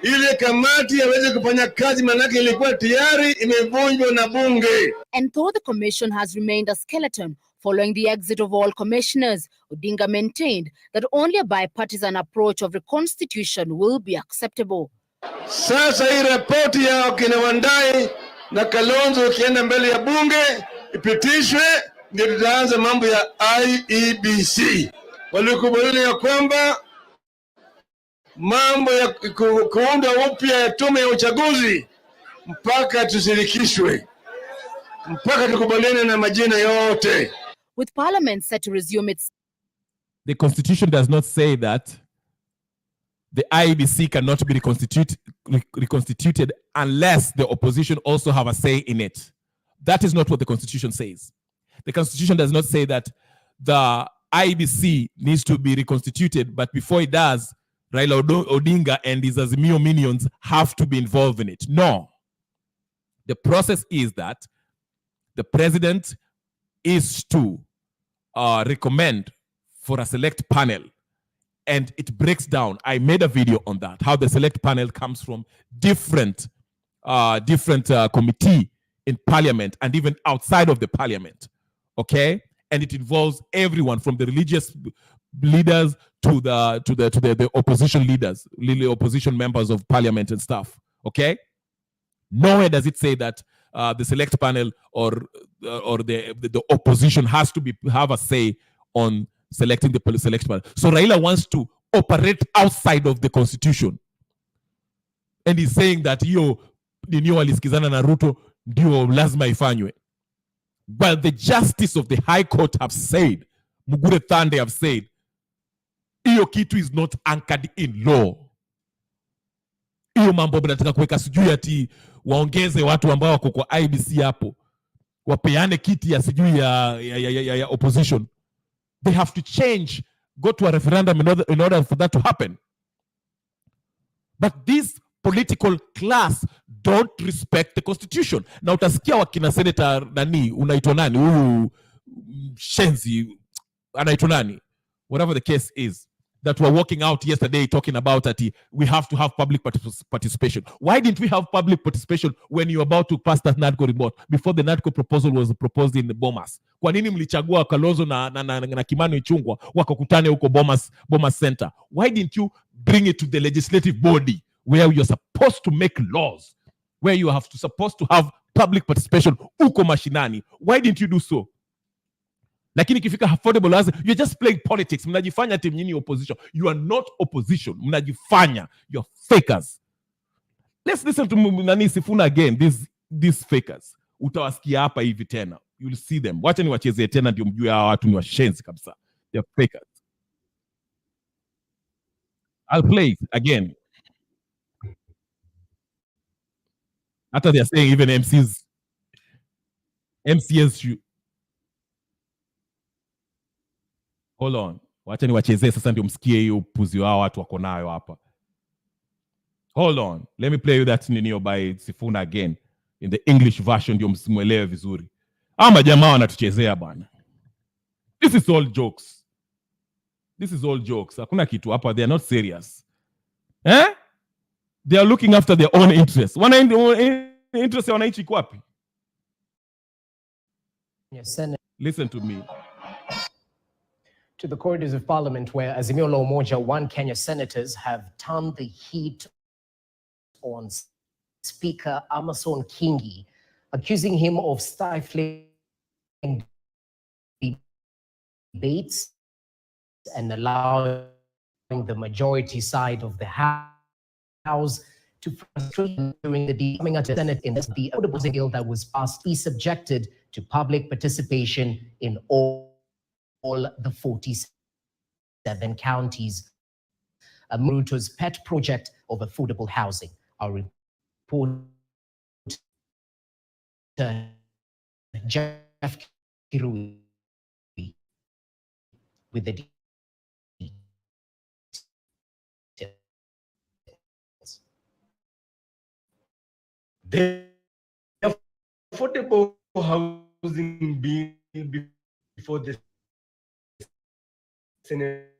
Ile kamati yaweze kufanya kazi manake ilikuwa tayari imevunjwa na bunge. And though the commission has remained a skeleton following the exit of all commissioners, Odinga maintained that only a bipartisan approach of reconstitution will be acceptable. Sasa hii ripoti ya kina Wandai na Kalonzo ikienda mbele ya bunge ipitishwe, ndio tutaanza mambo ya IEBC. Walikubaliana ya kwamba mambo ya kuunda upya ya tume ya uchaguzi mpaka tushirikishwe, mpaka tukubaliane na majina yote. With parliament set to resume its... The constitution does not say that the IEBC cannot be reconstituted unless the opposition also have a say in it. That is not what the constitution says. The constitution does not say that the IEBC needs to be reconstituted, but before it does, Raila Odinga and his Azimio minions have to be involved in it. No. The process is that the president is to recommend for a select panel, and it breaks down. I made a video on that, how the select panel comes from different committee in parliament and even outside of the parliament, okay? And it involves everyone from the religious leaders to the opposition leaders, opposition members of parliament and stuff, okay? Nowhere does it say that the select panel or the opposition has to have a say on selecting the select panel. So Raila wants to operate outside of the constitution, and he's saying that ndio alisikizana na Ruto ndio lazima ifanywe. But the justice of the High Court have said, Mugure Thande have said, hiyo kitu is not anchored in law. Hiyo mambo mnataka kuweka sijui ati waongeze watu ambao wako kwa IBC hapo, wapeane kiti ya sijui ya opposition. They have to change, go to a referendum in order for that to happen. But this political class don't respect the constitution. Na utasikia wakina senator nani, unaitwa nani, huyu shenzi anaitwa nani, whatever the case is, that were walking out yesterday talking about that we have to have public participation. Why didn't we have public participation when you're about to pass that NADCO report, before the NADCO proposal was proposed in the Bomas? Kwa nini mlichagua Kalonzo na Kimani Ichung'wah wakakutane huko Bomas Center? Why didn't you bring it to the legislative body where you're supposed to make laws, where you have supposed to have public participation huko mashinani? Why didn't you do so? Lakini ikifika affordable housing, you're just playing politics. Mnajifanya team nyinyi opposition. You are not opposition. Mnajifanya. You're fakers. Let's listen to Nani Sifuna again. These fakers. Utawasikia hapa hivi tena. You'll see them. Wacha ni wacheze tena ndio mjue hawa watu ni washenzi kabisa. They're fakers. I'll play it again. After they're saying even MCS should. Hold on. Wacha ni wachezee sasa ndio msikie hiyo upuzi wao watu wako nayo hapa. Hold on. Let me play you that ninio by Sifuna again in the English version ndio msimuelewe vizuri. Ama jamaa wanatuchezea bwana. This is all jokes. This is all jokes. Hakuna kitu hapa, they are not serious. They are looking after their own interests. Wana interest ya wananchi iko wapi? Yes, listen to me. To the corridors of Parliament, where Azimio la Umoja One Kenya senators have turned the heat on Speaker Amason Kingi, accusing him of stifling debates and allowing the majority side of the House to frustrate during the debate coming out of the Senate in the Audible bill that was passed be subjected to public participation in all the 47 counties. Ruto's pet project of affordable housing. Our reporter Jeff Kirui with the details. The affordable housing bill before the Senate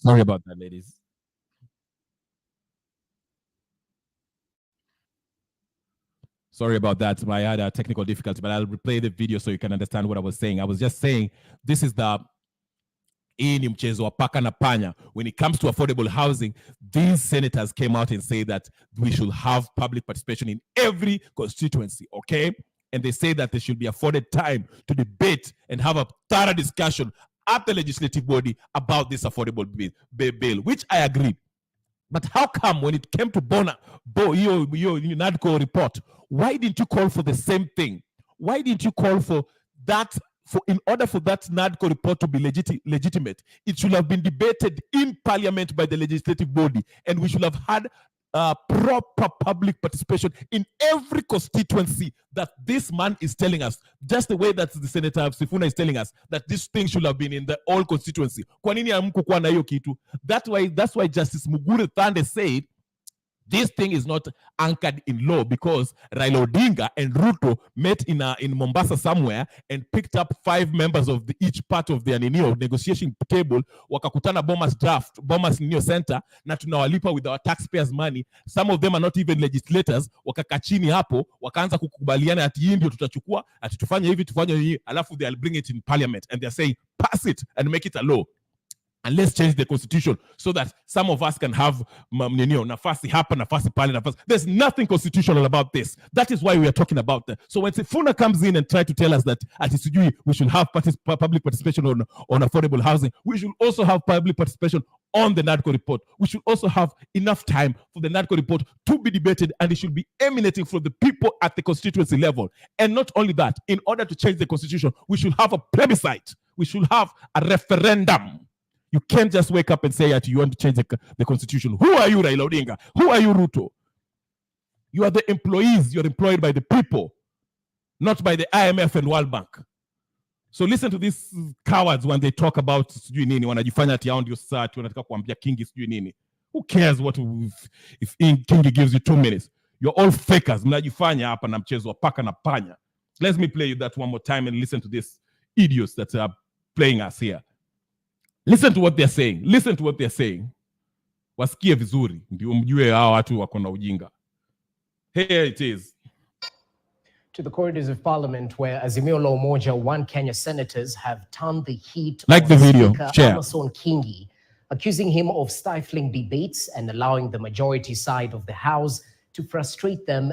Sorry about that, ladies. Sorry about that. I had a technical difficulty, but I'll replay the video so you can understand what I was saying. I was just saying this is the hii ni mchezo wa paka na panya. When it comes to affordable housing, these senators came out and say that we should have public participation in every constituency, okay? And they say that they should be afforded time to debate and have a thorough discussion at the legislative body about this affordable bill, which I agree. But how come when it came to your NADCO report, why didn't you call for the same thing? Why didn't you call for that? In order for that NADCO report to be legitimate, it should have been debated in parliament by the legislative body, and we should have had proper public participation in every constituency that this man is telling us, just the way that the Senator Sifuna is telling us that this thing should have been in the all constituency. Kwa nini hamkukuwa na hiyo kitu? That's why Justice Mugure Thande said this thing is not anchored in law, because Raila Odinga and Ruto met in Mombasa somewhere and picked up 5 members of each part of their negotiation table, wakakutana Bomas Center, na tunawalipa with our taxpayers money. Some of them are not even legislators. Wakakaa chini hapo, wakaanza kukubaliana ati hii ndio tutachukua, ati tufanye hivi, alafu they'll bring it in parliament and they're saying pass it and make it a law. And let's change the constitution so that some of us can have nafasi hapa, nafasi pale, nafasi. There's nothing constitutional about this. That is why we are talking about that. So when Sifuna comes in and try to tell us that at Isujui we should have public participation on affordable housing, we should also have public participation on the NADCO report. We should also have enough time for the NADCO report to be debated, and it should be emanating from the people at the constituency level. And not only that, in order to change the constitution, we should have a plebiscite. We should have a referendum. You can't just wake up and say that you want to change the constitution. Who are you, Raila Odinga? Who are you, Ruto? You are the employees. You're employed by the people, not by the IMF and World Bank. So listen to these cowards when they talk about sijui nini, wanajifanya ati hao ndio sasa wanataka kuambia Kingi sijui nini. Who cares what if Kingi gives you 2 minutes? You're all fakers. Mnajifanya hapa na mchezo wa paka na panya. Let me play you that one more time and listen to these idiots that are playing us here. Listen to what they're saying. Listen to what they're saying. Wasikie vizuri ndio mjue hao watu wako na ujinga. Here it is. To the corridors of Parliament, where Azimio La Umoja One Kenya senators have turned the heat like on the video. Speaker Share. Amason Kingi, accusing him of stifling debates and allowing the majority side of the House to frustrate them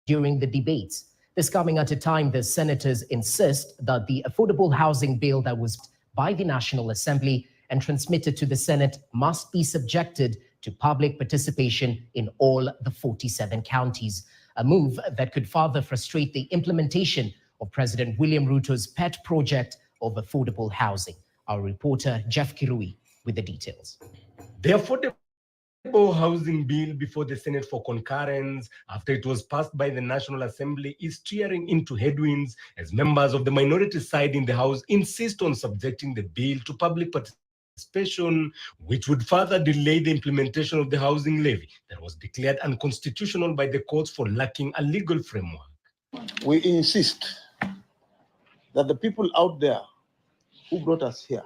during the debates. This coming at a time the senators insist that the affordable housing bill that was by the National Assembly and transmitted to the Senate must be subjected to public participation in all the 47 counties, a move that could further frustrate the implementation of President William Ruto's pet project of affordable housing. Our reporter Jeff Kirui with the details. The affordable housing bill before the Senate for concurrence after it was passed by the National Assembly is steering into headwinds as members of the minority side in the House insist on subjecting the bill to public participation participation, which would further delay the implementation of the housing levy that was declared unconstitutional by the courts for lacking a legal framework. We insist that the people out there who brought us here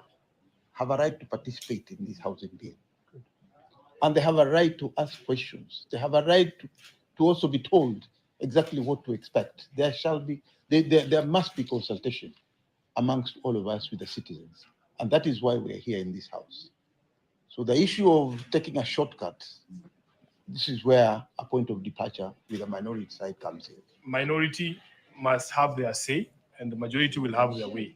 have a right to participate in this housing bill. And they have a right to ask questions. They have a right to also be told exactly what to expect. There must be consultation amongst all of us with the citizens. And that is why we are here in this house. So the issue of taking a shortcut, this is where a point of departure with the minority side comes in. Minority must have their say and the majority will have their way.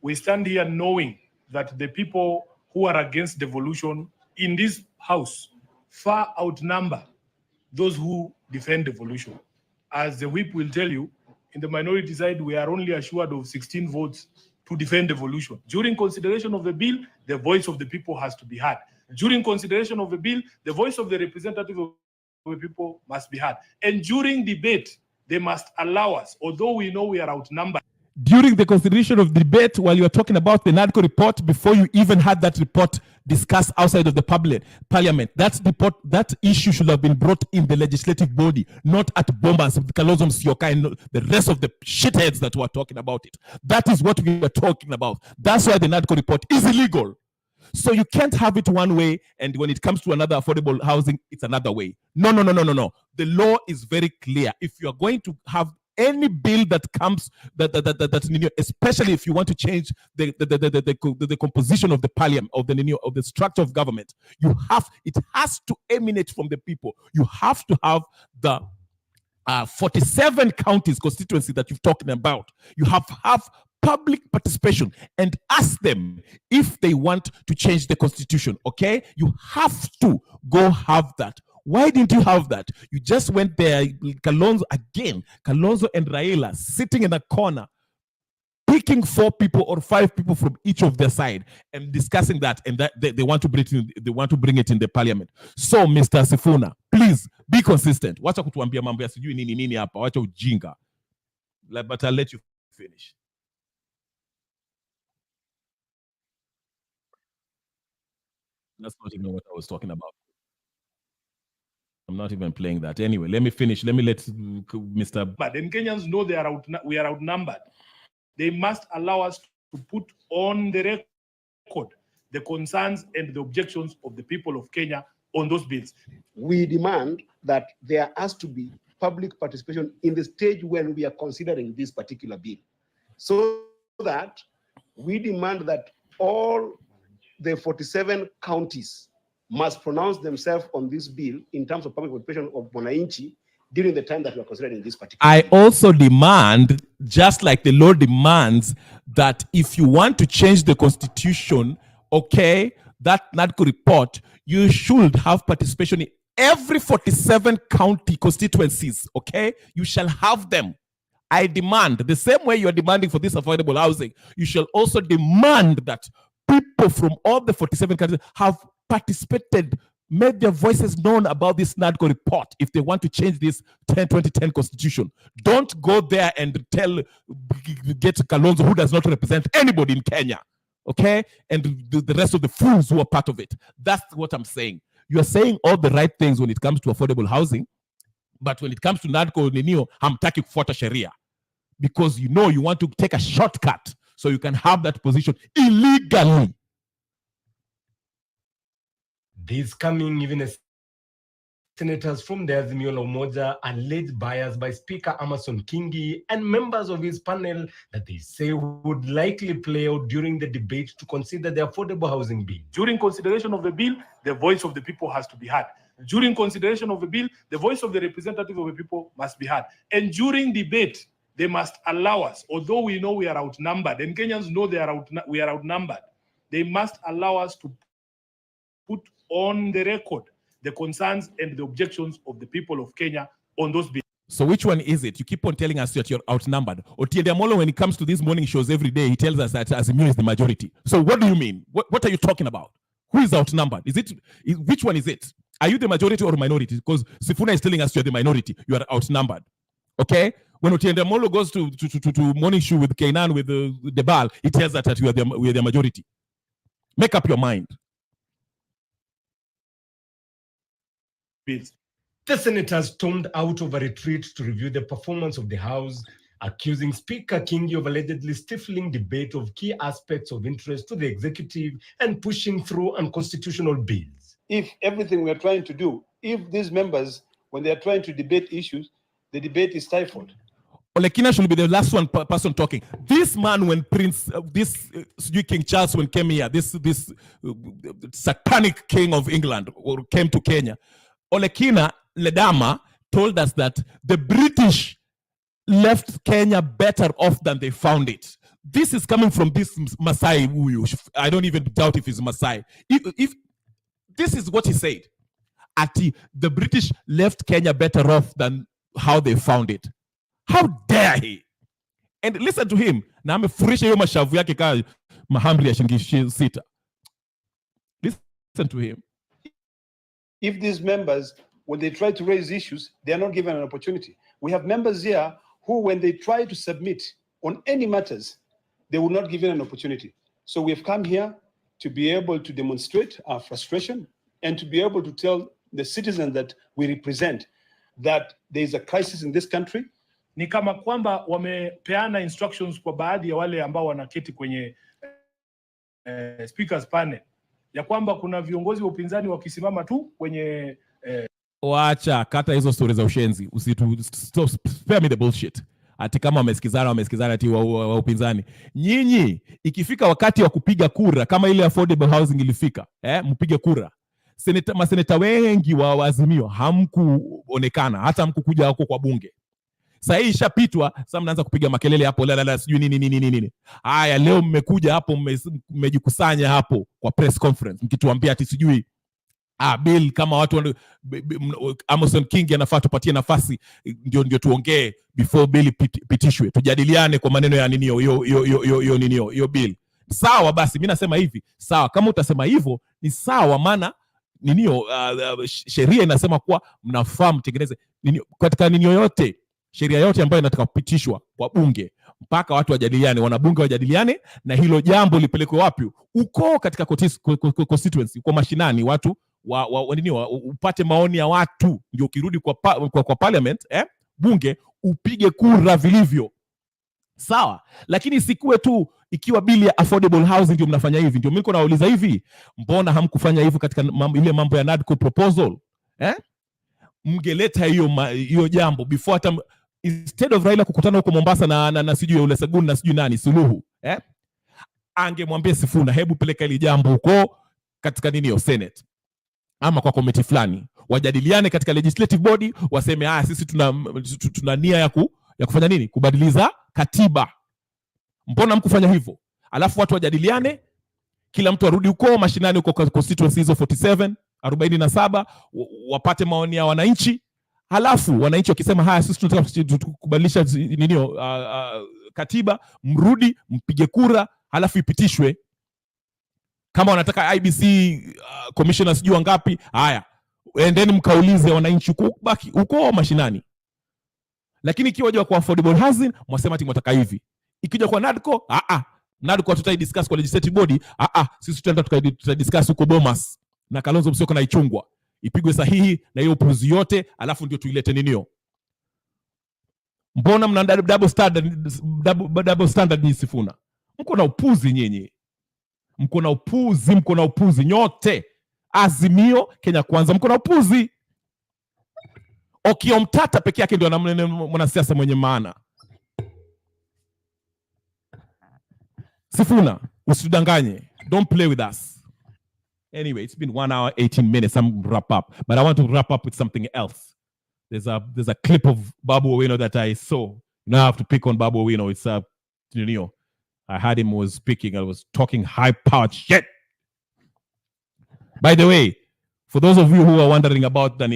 We stand here knowing that the people who are against devolution in this house far outnumber those who defend devolution. As the whip will tell you, in the minority side, we are only assured of 16 votes to defend devolution. During consideration of the bill, the voice of the people has to be heard. During consideration of the bill, the voice of the representative of the people must be heard. And during debate, they must allow us, although we know we are outnumbered. During the consideration of the debate, while you were talking about the NADCO report, before you even had that report discussed outside of the parliament, that issue should have been brought in the legislative body, not at Bombas, Kalonzo Musyoka, and the rest of the shitheads that were talking about it. That is what we were talking about. That's why the NADCO report is illegal. So you can't have it one way, and when it comes to another affordable housing, it's another way. No. The law is very clear. If you are going to have any bill that comes, especially if you want to change the composition of the parliament, of the structure of government, it has to emanate from the people. You have to have the 47 counties constituency that you're talking about. You have public participation and ask them if they want to change the constitution. Okay, you have to go have that. Why didn't you have that? You just went there, Kalonzo and Raila sitting in a corner, picking 4 people or 5 people from each of their side and discussing that, and that they want to bring it in the parliament. So, Mr. Sifuna, please be consistent. Wacha kutuambia mambo ya sijui nini hapa, wacha ujinga. But I'll let you finish. That's not even what I was talking about. I'm not even playing that. Anyway, let me finish. Let Mr. But then Kenyans know we are outnumbered. They must allow us to put on the record the concerns and the objections of the people of Kenya on those bills. We demand that there has to be public participation in the stage when we are considering this particular bill. So that we demand that all the 47 counties must pronounce themselves on this bill in terms of public participation of Mwananchi during the time that we are considering this particular I bill. also demand, just like the law demands, that if you want to change the constitution, okay, that NADCO report, you should have participation in every 47 county constituencies, okay? You shall have them. I demand, the same way you're demanding for this affordable housing, you shall also demand that people from all the 47 countries have participated, made their voices known about this NADCO report if they want to change this 2010 constitution. Don't go there and get Kalonzo, who does not represent anybody in Kenya, okay? And the rest of the fools who are part of it. That's what I'm saying. You are saying all the right things when it comes to affordable housing, but when it comes to NADCO, hamtaki kufuata sheria, because you want to take a shortcut so you can have that position illegally. This coming even as senators from the Azimio la Umoja alleged bias by Speaker Amason Kingi and members of his panel that they say would likely play out during the debate to consider the affordable housing bill. During consideration of the bill, the voice of the people has to be heard. During consideration of the bill, the voice of the representative of the people must be heard. And during debate, they must allow us, although we know we are outnumbered, and Kenyans know we are outnumbered, they must allow us to put on the record the concerns and the objections of the people of Kenya on those bills. So which one is it? You keep on telling us that you're outnumbered. Otiende Amolo, when it comes to these morning shows every day, he tells us that Azimio is the majority. So what do you mean? What are you talking about? Who is outnumbered? Which one is it? Are you the majority or minority? Because Sifuna is telling us you're the minority. You are outnumbered. Okay? When Otiende Amolo goes to morning show with Kainan, with the Debal, he tells us that we are the majority. Make up your mind. The senators stormed out of a retreat to review the performance of the House, accusing Speaker Kingi of allegedly stifling debate of key aspects of interest to the executive and pushing through unconstitutional bills. If everything we are trying to do, if these members, when they are trying to debate issues, the debate is stifled. Olekina should be the last person talking. This man, when King Charles, when came here, this satanic king of England came to Kenya, Olekina Ledama told us that the British left Kenya better off than they found it. This is coming from this Masai. I don't even doubt if he's Masai. If this is what he said, the British left Kenya better off than how they found it. How dare he? And listen to him. Na amefurisha hiyo mashavu yake kama mahamri ya shilingi sita. Listen to him. If these members, when they try to raise issues, they are not given an opportunity. We have members here who, when they try to submit on any matters, they will not give an opportunity. So we have come here to be able to demonstrate our frustration and to be able to tell the citizens that we represent that there is a crisis in this country. Ni kama kwamba wamepeana instructions kwa baadhi ya wale ambao wanaketi kwenye speakers panel ya kwamba kuna viongozi wa upinzani wakisimama tu kwenye Wacha kata hizo stories za ushenzi. Spare me the bullshit. Ati kama wamesikizana ati wa upinzani. Nyinyi ikifika wakati wa kupiga kura kama ile affordable housing ilifika, mpige kura. Maseneta wengi wa Azimio hamkuonekana, hata hamkukuja huko kwa bunge. Sasa hii ishapitwa, sasa mnaanza kupiga makelele hapo sijui nini. Haya, leo mmekuja hapo, mmejikusanya hapo kwa press conference mkituambia ati sijui bill kama watu Amason Kingi anafaa tupatie nafasi ndio tuongee before bill pitishwe, tujadiliane kwa maneno ya hiyo bill. Sawa basi, mimi nasema hivi, sawa, kama utasema hivyo ni sawa, maana sheria inasema kuwa mnafaa mtengeneze katika yoyote, sheria yote ambayo inataka kupitishwa kwa bunge mpaka watu wajadiliane, wanabunge wajadiliane na hilo jambo lipelekwe wapi? Uko katika constituency, kwa mashinani, watu upate maoni ya watu, ndio ukirudi kwa parliament, bunge, upige kura vilivyo. Sawa, lakini isikuwe tu ikiwa bili ya affordable housing ndio mnafanya hivi. Ndio mimi niko nauliza hivi, mbona hamkufanya hivyo katika ile mambo ya NADCO proposal? Mngeleta hiyo jambo before, hata instead of Raila kukutana huko Mombasa na sijui ule Saguni na sijui nani Suluhu, angemwambia Sifuna, hebu peleka ile jambo huko katika Senate ama kwa committee fulani, wajadiliane katika legislative body, waseme sisi tuna nia ya kufanya nini, kubadiliza katiba. Mbona mkufanya hivyo? Alafu watu wajadiliane, kila mtu arudi huko mashinani huko constituencies hizo 47 wapate maoni ya wananchi. Halafu wananchi wakisema sisi tunataka kubadilisha katiba, mrudi mpige kura, halafu ipitishwe. Kama wanataka IBC commissioner sijui wangapi, endeni mkaulize wananchi huko mashinani. Lakini ikiwa kwa affordable housing, mwasema ati mwataka hivi. Ikija kwa NADCO, NADCO tutadiscuss kwa legislative body, sisi tutadiscuss huko Bomas na Kalonzo Musyoka na Ichungwa, ipigwe sahihi na hiyo upuzi yote, alafu ndio tuilete Mbona mna double standard ni Sifuna? Mko na upuzi nyinyi. Mko na upuzi nyote. Azimio, Kenya Kwanza, mko na upuzi. Okio Mtata peke yake ndio mwanasiasa mwenye maana. Sifuna, usitudanganye. Don't play with us. Anyway, it's been 1 hour, 18 minutes. I'm wrap up. But I want to wrap up with something else. There's a clip of Babu Owino that I saw. You know, I have to pick on Babu Owino. It's I heard him was speaking. I was talking high-powered shit. By the way, for those of you who are wondering about the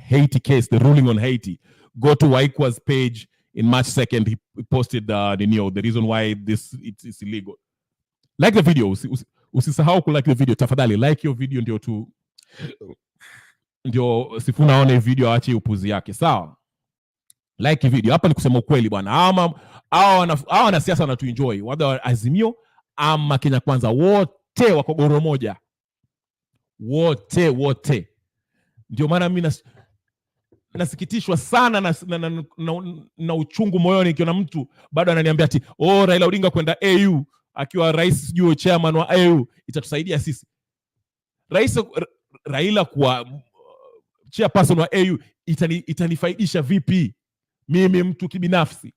Haiti case, the ruling on Haiti, go to Waikwa's page in March 2nd. He posted the reason why it's illegal. Like the video. Usisahau ku like the video. Tafadhali like your video ndio Sifuna aone video aache upuzi yake. Sawa? Like video. Hapa ni kusema ukweli bwana. Hawa wanasiasa wanatuenjoy. Whether Azimio ama Kenya Kwanza, wote wako goro moja. Wote. Ndio maana mimi nasikitishwa sana na uchungu moyoni nikiona mtu bado ananiambia ati Raila Odinga kwenda AU akiwa rais sijui chairman wa AU itatusaidia sisi. Raila kuwa chairperson wa AU itanifaidisha vipi mimi mtu kibinafsi?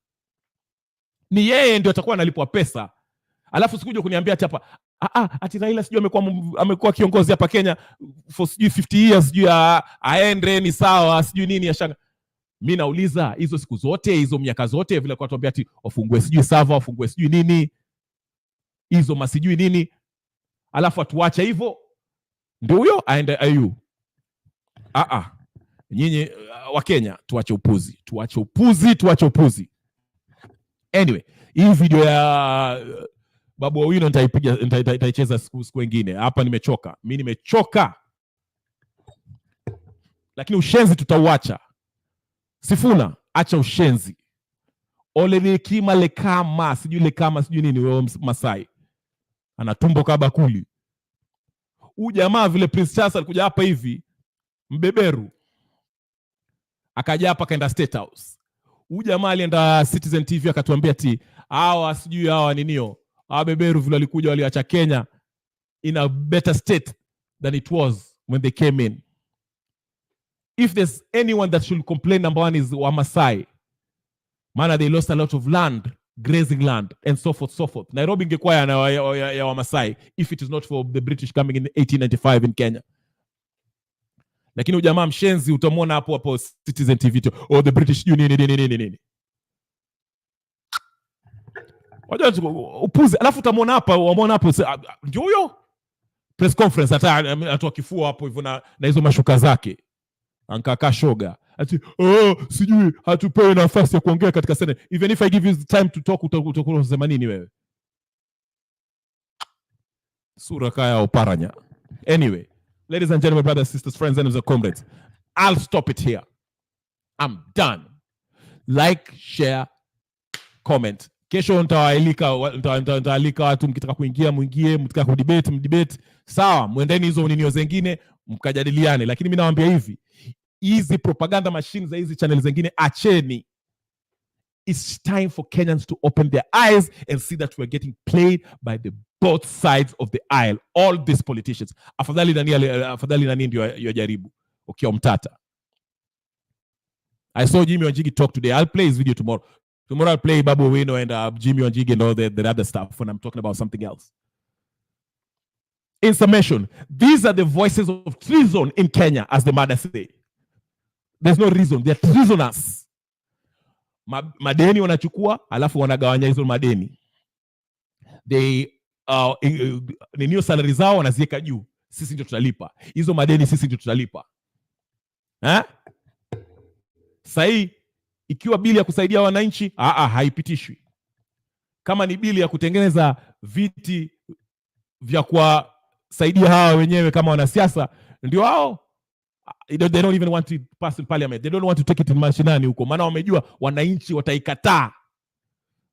Ni yeye ndio atakuwa analipwa pesa. Alafu sikuja kuniambia ati hapa ati Raila sijui amekuwa kiongozi hapa Kenya for sijui 50 years sijui aende ni sawa sijui nini ashanga. Mimi nauliza hizo siku zote hizo miaka zote vile kwa tuambia ati wafungue sijui sava wafungue sijui nini hizo masijui nini, alafu atuache hivyo ndio huyo aende AU. Nyinyi wa Kenya tuache upuzi. Anyway, hii video ya Babu Owino nitaicheza siku nyingine. Hapa nimechoka. Mimi nimechoka. Lakini ushenzi tutauacha. Sifuna, acha ushenzi. Ole kima lekama, sijui nini wewe Masai. Anatumbo kabakuli. Huyu jamaa vile Prince Charles alikuja hapa hivi mbeberu. Akaja hapa kaenda State House. Huyu jamaa alienda Citizen TV akatuambia ati hawa ninio. Hawa beberu vile walikuja waliacha Kenya in a better state than it was when they came in. If there's anyone that should complain, number one is Wamasai. Maana they lost a lot of land, grazing land, and so forth. Nairobi ingekuwa ya Wamasai if it is not for the British coming in 1895 in Kenya. Lakini ujamaa mshenzi utamwona hapo Citizen TV the British nini. Wajua upuzi. Alafu utamwona hapo ndio huyo press conference atoa kifua hapo hivyo na hizo mashuka zake. Ankaka shoga. Ati sijui hatupewe nafasi ya kuongea katika Senate. Even if I give you time to talk utakuwa unasema nini wewe? Sura kaya oparanya. Anyway, ladies and gentlemen, brothers, sisters, friends, and comrades, I'll stop it here. I'm done. Like, share, comment. Kesho nitawaalika watu mkitaka kuingia mwingie, mkitaka kudebate. Sawa, mwendeni hizo ninio zingine mkajadiliane, lakini mimi nawaambia hivi, hizi propaganda machines za hizi channel zingine acheni. It's time for Kenyans to open their eyes and see that we're getting played by the both sides of the aisle. All these politicians. Afadhali nani ndio yajaribu. Ukiwa mtata. I saw Jimmy Wanjigi talk today. I'll play his video tomorrow. Tomorrow I'll play Babu Owino and Jimmy Wanjigi and all the other stuff when I'm talking about something else. In summation, these are the voices of treason in Kenya, as the mother say. There's no reason. They're treasonous. Madeni wanachukua, alafu wanagawanya hizo madeni. They ninio salary zao wanaziweka juu. Sisi ndio tutalipa. Hizo madeni sisi ndio tutalipa. Sahi ikiwa bili ya kusaidia wananchi, haipitishwi. Kama ni bili ya kutengeneza viti vya kuwasaidia hawa wenyewe kama wanasiasa, ndio hao they don't even want to pass in parliament. They don't want to take it in mashinani huko. Maana wamejua wananchi wataikataa.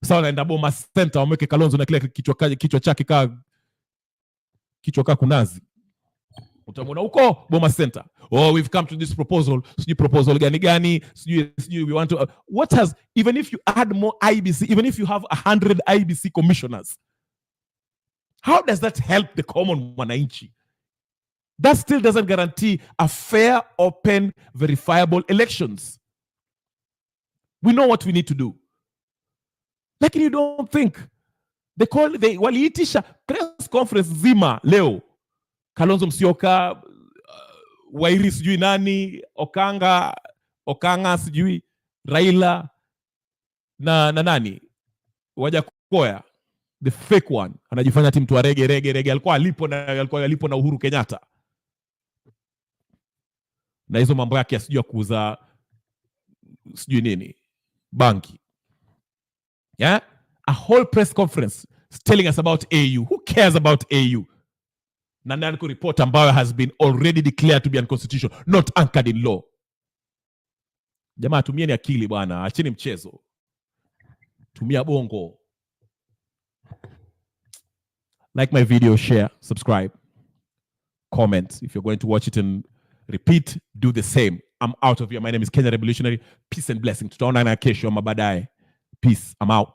Sasa wanaenda Boma Center wamweke Kalonzo na kile kichwa chake kichwa kunazi. Utamwona huko Boma Center. We've come to this proposal. Sijui proposal gani. Sijui we want to what has, even if you add more IBC, even if you have 100 IBC commissioners, how does that help the common wananchi? That still doesn't guarantee a fair, open, verifiable elections. We know what we need to do. Like you don't think. Waliitisha press conference zima leo. Kalonzo Musyoka, Wairi sijui nani, Okanga sijui, Raila, na nani, Wajakoya, the fake one, anajifanya mtu wa rege, alikuwa alipo na Uhuru Kenyatta. Na hizo mambo yake sijui kuuza sijui nini, banki. Yeah? A whole press conference telling us about AU. Who cares about AU? Nananko report ambayo has been already declared to be unconstitutional, not anchored in law. Jamaa, tumieni akili bwana, acheni mchezo. Tumia bongo. Like my video, share, subscribe, comment. If you're going to watch it and repeat, do the same. I'm out of here. My name is Kenya Revolutionary. Peace and blessing. Tutaonana kesho mabadaye. Peace. I'm out.